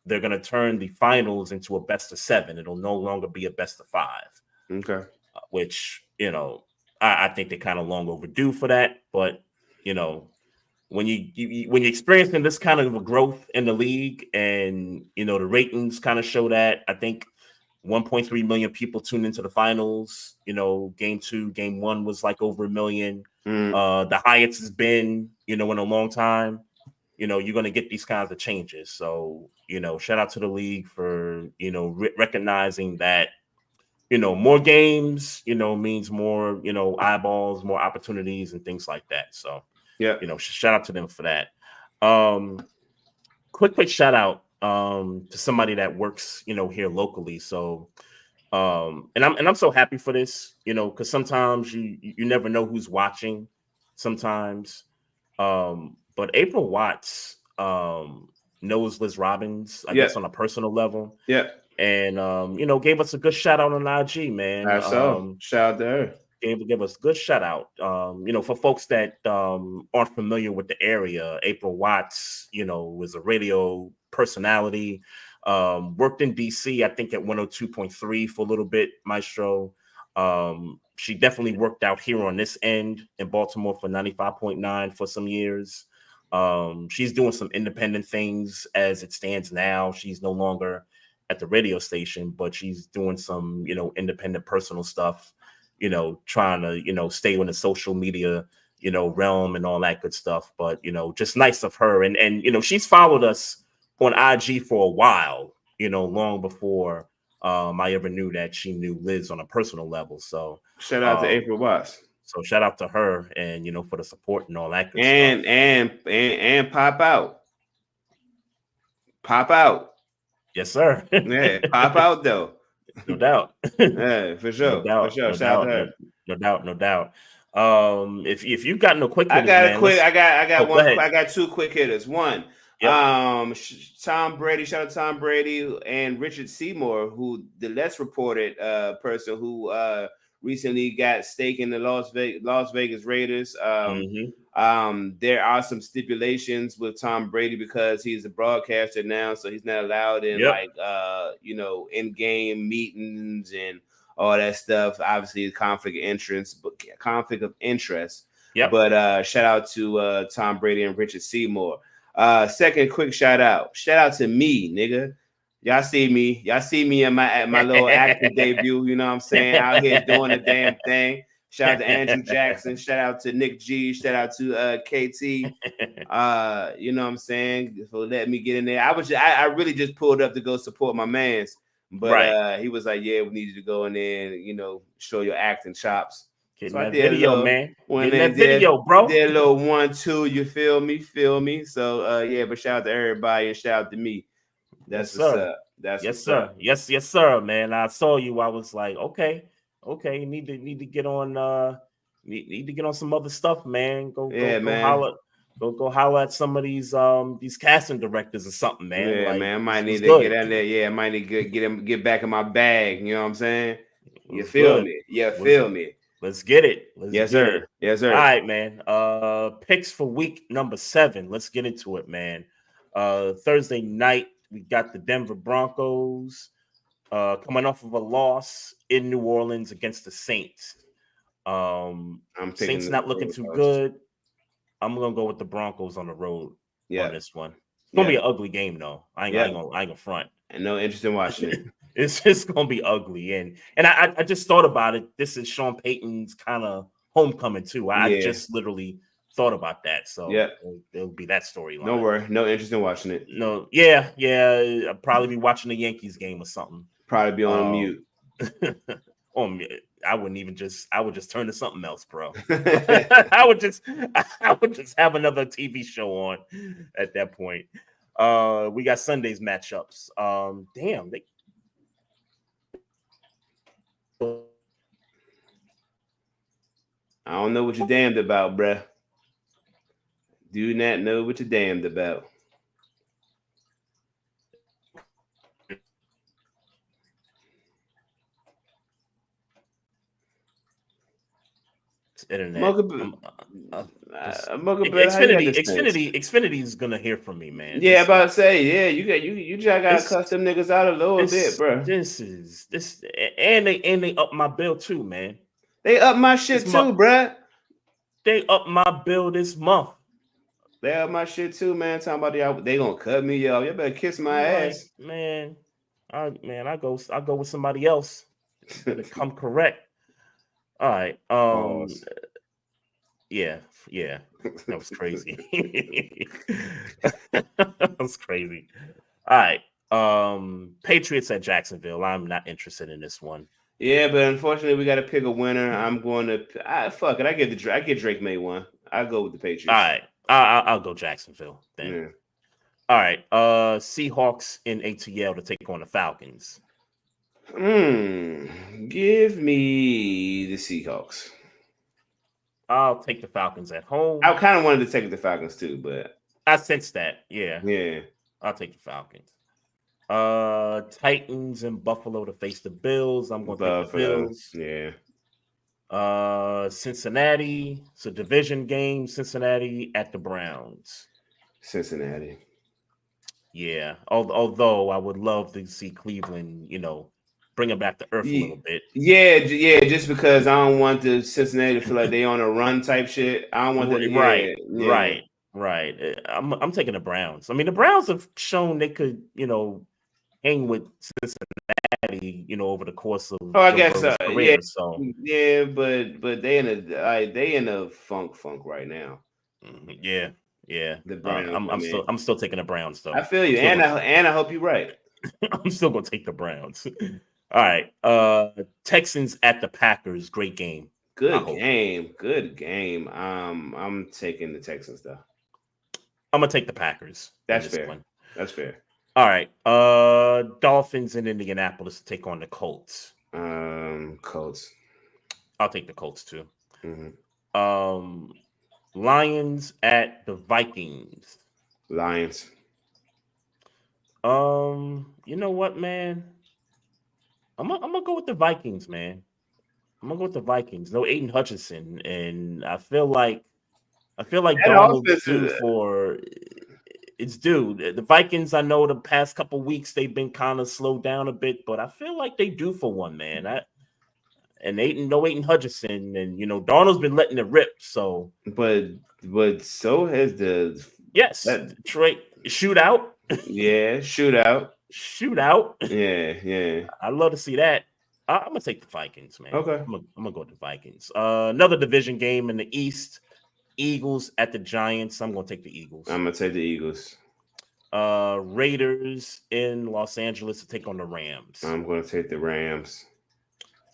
they're going to turn the finals into a best of 7. It'll no longer be a best of 5. Okay. Which, I think they're kind of long overdue for that. But, when you're experiencing this kind of a growth in the league and, the ratings kind of show that, I think 1.3 million people tuned into the finals. Game 2, game 1 was like over 1 million. The highest has been, in a long time. You're going to get these kinds of changes. So, shout out to the league for, recognizing that, more games, means more, eyeballs, more opportunities and things like that. So, yeah, shout out to them for that. Quick shout out to somebody that works, here locally. So, and I'm so happy for this, because sometimes you never know who's watching sometimes. But April Watts knows Liz Robbins, I guess, on a personal level. Yeah. And, gave us a good shout out on IG, man. Shout out to her. Give us a good shout out. For folks that aren't familiar with the area, April Watts, was a radio personality, worked in DC, I think at 102.3 for a little bit, Maestro. She definitely worked out here on this end in Baltimore for 95.9 for some years. She's doing some independent things as it stands now. She's no longer at the radio station, but she's doing some, independent personal stuff, trying to, stay in the social media, realm and all that good stuff. But, just nice of her. And she's followed us on IG for a while, long before I ever knew that she knew Liz on a personal level. So shout out to April Watts. So shout out to her and, for the support and all that good stuff. And pop out. Pop out. Yes, sir. Yeah, pop out though. No doubt. Yeah, for sure. No doubt. For sure. No Shout doubt. out to her. No doubt. If you've got no quick hitters, I got 2 quick hitters. One, Yep. Tom Brady. Shout out to Tom Brady and Richard Seymour, who the less reported person who recently got stake in the Las Vegas Raiders. There are some stipulations with Tom Brady because he's a broadcaster now, so he's not allowed in in-game meetings and all that stuff. Obviously, conflict of interest. Yep. But shout out to Tom Brady and Richard Seymour. Second quick shout out to me, nigga. Y'all see me in my little acting debut, you know what I'm saying? Out here doing the damn thing. Shout out to Andrew Jackson, shout out to Nick G, shout out to KT. You know what I'm saying? For letting me get in there. I really just pulled up to go support my mans. But he was like, yeah, we need you to go in there and, show your acting chops. Getting so that video, man. Getting that video, bro. Did a little 1-2, you feel me? So but shout out to everybody and shout out to me. That's yes, what's sir. up. That's yes, what's sir. Up. Yes, sir, man. I saw you. I was like, okay, need to get on need to get on some other stuff, man. Go holler at some of these casting directors or something, man. Yeah, like, man. I might need to get in there. Yeah, I might need to get back in my bag. You know what I'm saying? You feel me? Yeah, feel me. Let's get it. Yes, sir. Yes, sir. All right, man. Picks for week number 7. Let's get into it, man. Thursday night, we got the Denver Broncos coming off of a loss in New Orleans against the Saints. Saints not looking too good. I'm gonna go with the Broncos on the road on this one. It's gonna be an ugly game, though. I ain't gonna front. And no interest in watching it. It's just gonna be ugly. And I just thought about it. This is Sean Payton's kind of Homecoming too. I Yeah. just literally thought about that. So Yeah. it'll be that storyline. Don't worry. No interest in watching it. No, yeah. I'll probably be watching the Yankees game or something. Probably be on mute. I would just turn to something else, bro. I would just have another TV show on at that point. We got Sunday's matchups. Damn, I don't know what you're damned about, bruh. Do not know what you're damned about. internet. Xfinity is gonna hear from me, man. Yeah, about to say, yeah, you just gotta cuss them niggas out a little bit, bro. This and they up my bill too, man. They up my shit too, bruh. They up my bill this month. They up my shit too, man. Talking about they gonna cut me off. You better kiss my ass, man. I go with somebody else. Come correct. All right. Yeah. That was crazy. That was crazy. All right. Patriots at Jacksonville. I'm not interested in this one. Yeah, but unfortunately, we got to pick a winner. I'm going to fuck it. I get Drake May one. I'll go with the Patriots. All right. I'll go Jacksonville then. Yeah. All right. Seahawks in ATL to take on the Falcons. Give me the Seahawks. I'll take the Falcons at home. I kind of wanted to take the Falcons too, but I sensed that. Yeah. I'll take the Falcons. Titans and Buffalo to face the Bills. I'm going to take the Bills. Yeah. Cincinnati. It's a division game. Cincinnati at the Browns. Cincinnati. Yeah. Although I would love to see Cleveland, bring them back to earth a little bit. Yeah. Just because I don't want the Cincinnati to feel like they on a run type shit. I don't want that. Right. I'm taking the Browns. I mean, the Browns have shown they could, hang with Cincinnati, over the course of I guess career, yeah, but they in a funk right now. Yeah. The Browns. I'm still taking the Browns though. I feel you, and I hope you're right. I'm still gonna take the Browns. All right. Texans at the Packers. Great game. Good game. I'm taking the Texans though. I'm gonna take the Packers. That's fair. That's fair. All right. Dolphins in Indianapolis to take on the Colts. Colts. I'll take the Colts too. Mm-hmm. Lions at the Vikings. Lions. You know what, man? I'm gonna go with the Vikings, man. I'm gonna go with the Vikings. No Aiden Hutchinson, and I feel like Donald is due for it's due. The Vikings, I know the past couple weeks they've been kind of slowed down a bit, but I feel like they due for one, man. No Aiden Hutchinson, and Darnold's been letting it rip. So, but so has the Detroit shootout. Yeah, shootout. Yeah. I'd love to see that. I'm gonna take the Vikings, man. Okay, I'm gonna go with the Vikings. Another division game in the East. Eagles at the Giants. I'm gonna take the Eagles. I'm gonna take the Eagles. Raiders in Los Angeles to take on the Rams. I'm gonna take the Rams.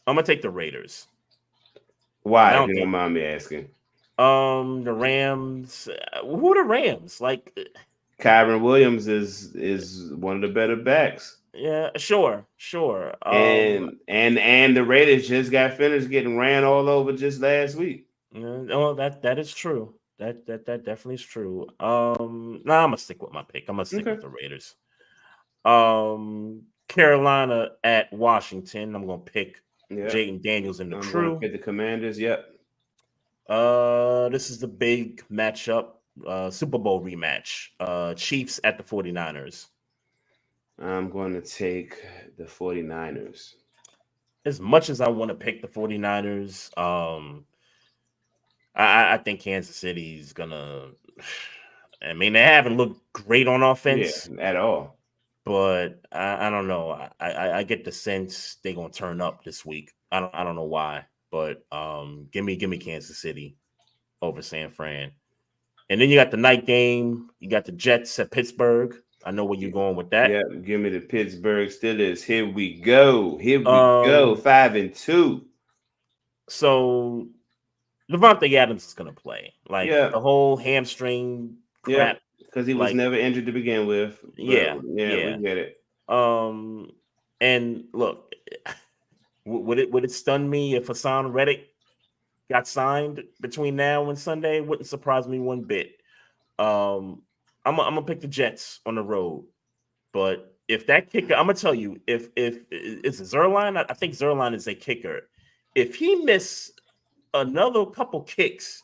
I'm gonna take the Raiders. Why? If you don't mind me asking. The Rams. Who are the Rams? Like Kyron Williams is one of the better backs. Yeah, sure. And the Raiders just got finished getting ran all over just last week. No, that is true. That definitely is true. I'm gonna stick with my pick. I'm gonna stick with the Raiders. Carolina at Washington. I'm gonna pick Jaden Daniels and the crew. Pick the Commanders. Yep. This is the big matchup. Super Bowl rematch. Chiefs at the 49ers. I'm going to take the 49ers. As much as I want to pick the 49ers, I think Kansas City's gonna. I mean, they haven't looked great on offense at all. But I don't know. I get the sense they're gonna turn up this week. I don't know why, but give me Kansas City over San Fran. And then you got the night game. You got the Jets at Pittsburgh. I know where you're going with that. Yeah, give me the Pittsburgh Steelers. Here we go. 5-2. So Davante Adams is going to play. Like Yeah. the whole hamstring crap. Because he was never injured to begin with. Yeah, we get it. And look, would it stun me if Hassan Reddick got signed between now and Sunday? Wouldn't surprise me one bit. I'm gonna pick the Jets on the road, but if that kicker, I'm gonna tell you, if it's Zerline, I think Zerline is a kicker. If he miss another couple kicks,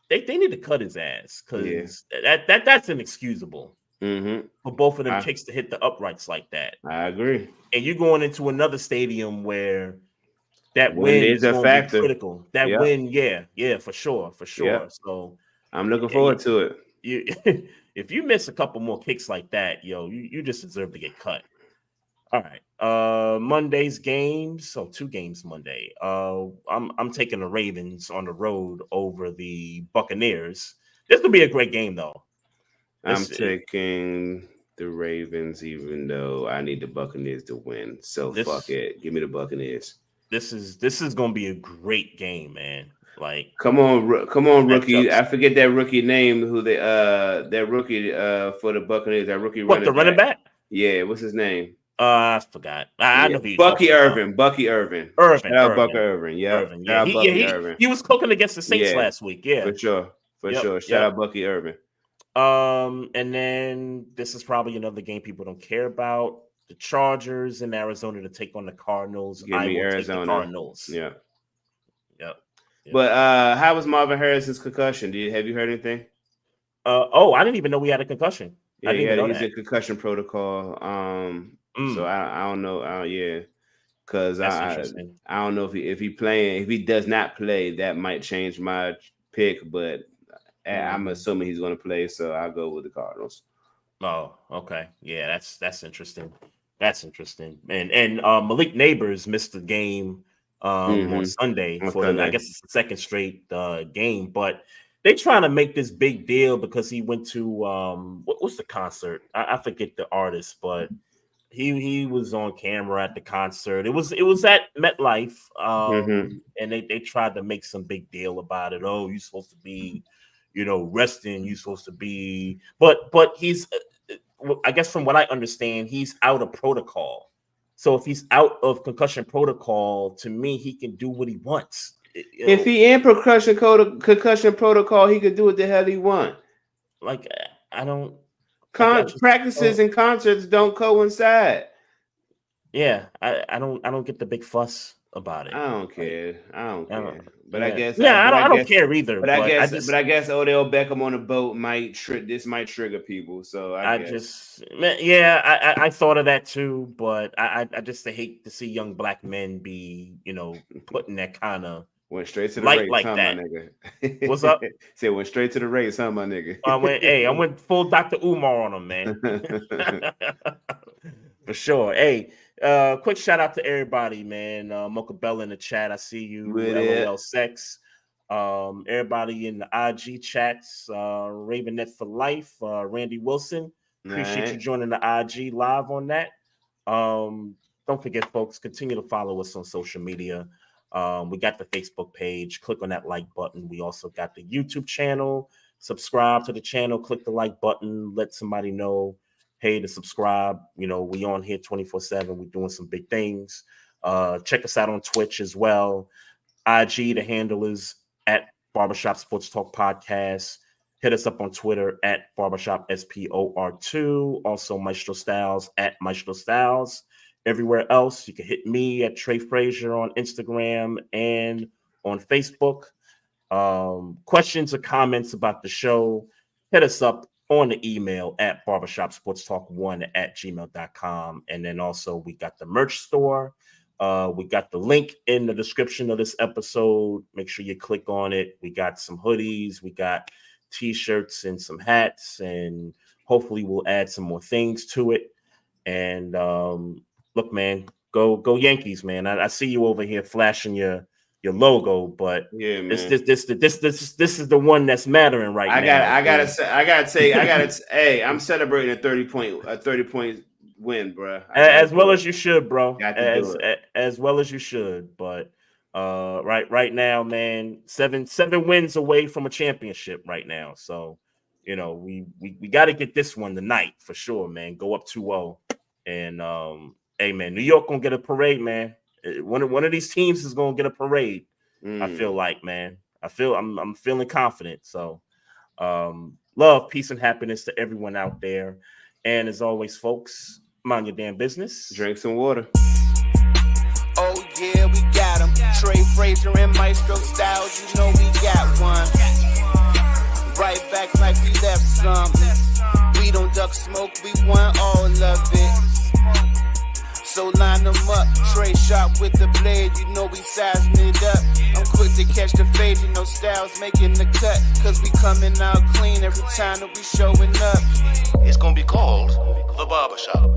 they need to cut his ass because that's inexcusable for both of them kicks to hit the uprights like that. I agree. And you're going into another stadium where that win is a factor. Critical. That win, for sure. Yep. So I'm looking forward to it. If you miss a couple more kicks like that, you just deserve to get cut. All right. Monday's games. So 2 games Monday. I'm taking the Ravens on the road over the Buccaneers. This will be a great game though. I'm taking the Ravens, even though I need the Buccaneers to win. So fuck it. Give me the Buccaneers. This is gonna be a great game, man. Like, come on, rookie. I forget that rookie name. Who that rookie for the Buccaneers? That rookie. What, the running back? Yeah, what's his name? I forgot. I know who Bucky Irvin. Bucky Irvin. Irvin. Bucky Irvin. Yeah. He was cooking against the Saints last week. Yeah, for sure. Shout out Bucky Irvin. And then this is probably another game people don't care about. The Chargers in Arizona to take on the Cardinals. Give me Arizona. Take the Cardinals. Yeah. Yep. But how was Marvin Harrison's concussion? Have you heard anything? I didn't even know we had a concussion. Yeah, he's in concussion protocol. So I don't know. Because I don't know if he does not play, that might change my pick. But I'm assuming he's going to play, so I'll go with the Cardinals. Oh, okay. Yeah, that's interesting. That's interesting. And Malik Neighbors missed the game on Sunday I guess it's the second straight game, but they trying to make this big deal because he went to what's the concert? I forget the artist, but he was on camera at the concert. It was at MetLife, and they tried to make some big deal about it. Oh, you're supposed to be, resting. You're supposed to be, but he's, I guess from what I understand, he's out of protocol. So if he's out of concussion protocol, to me, he can do what he wants. If he in concussion protocol, he could do what the hell he want. Like, I don't. Practices and concerts don't coincide. Yeah, I don't get the big fuss about it. I don't care. But I guess I don't care either. But I guess Odell Beckham on a boat might trigger people. So I thought of that too. But I just hate to see young black men be put in that kind of. Went straight to the race, like huh, that. My nigga? What's up? Said went straight to the race, huh, my nigga? I went full Dr. Umar on him, man. For sure. Hey, quick shout out to everybody, man. Mocha Bella in the chat. I see you. LOL Sex. Everybody in the IG chats. Ravenette for Life. Randy Wilson. Appreciate you joining the IG live on that. Don't forget, folks, continue to follow us on social media. We got the Facebook page. Click on that like button. We also got the YouTube channel. Subscribe to the channel. Click the like button. Let somebody know, hey, to subscribe. We on here 24/7. We're doing some big things. Check us out on Twitch as well. IG, the handle is at Barbershop Sports Talk Podcast. Hit us up on Twitter at Barbershop SPOR2. Also Maestro Styles at Maestro Styles. Everywhere else, you can hit me at Trey Frazier on Instagram and on Facebook. Questions or comments about the show, hit us up on the email at barbershopsportstalk1@gmail.com. And then also we got the merch store. We got the link in the description of this episode. Make sure you click on it. We got some hoodies. We got t-shirts and some hats. And hopefully we'll add some more things to it. And look, man, go Yankees, man. I see you over here flashing your logo, but Yeah, man. this is the one that's mattering right now. I gotta say, hey, I'm celebrating a 30-point win, bro. As well as you should, bro. As well as you should. But right now, man, seven wins away from a championship right now. So, we got to get this one tonight for sure, man. Go up 2-0. And hey, man, New York gonna get a parade, man. One of these teams is gonna get a parade. I feel like, man. I'm feeling confident. So love, peace, and happiness to everyone out there. And as always, folks, mind your damn business. Drink some water. Oh yeah, we got him. Trey, Frazier, and Maestro Styles, you know we got one. Right back like we left something. We don't duck smoke, we want all of it. So line them up, Trey shot with the blade, you know we sizing it up. I'm quick to catch the fade, you know Styles making the cut. Cause we coming out clean every time that we showing up. It's gonna be called The Barbershop.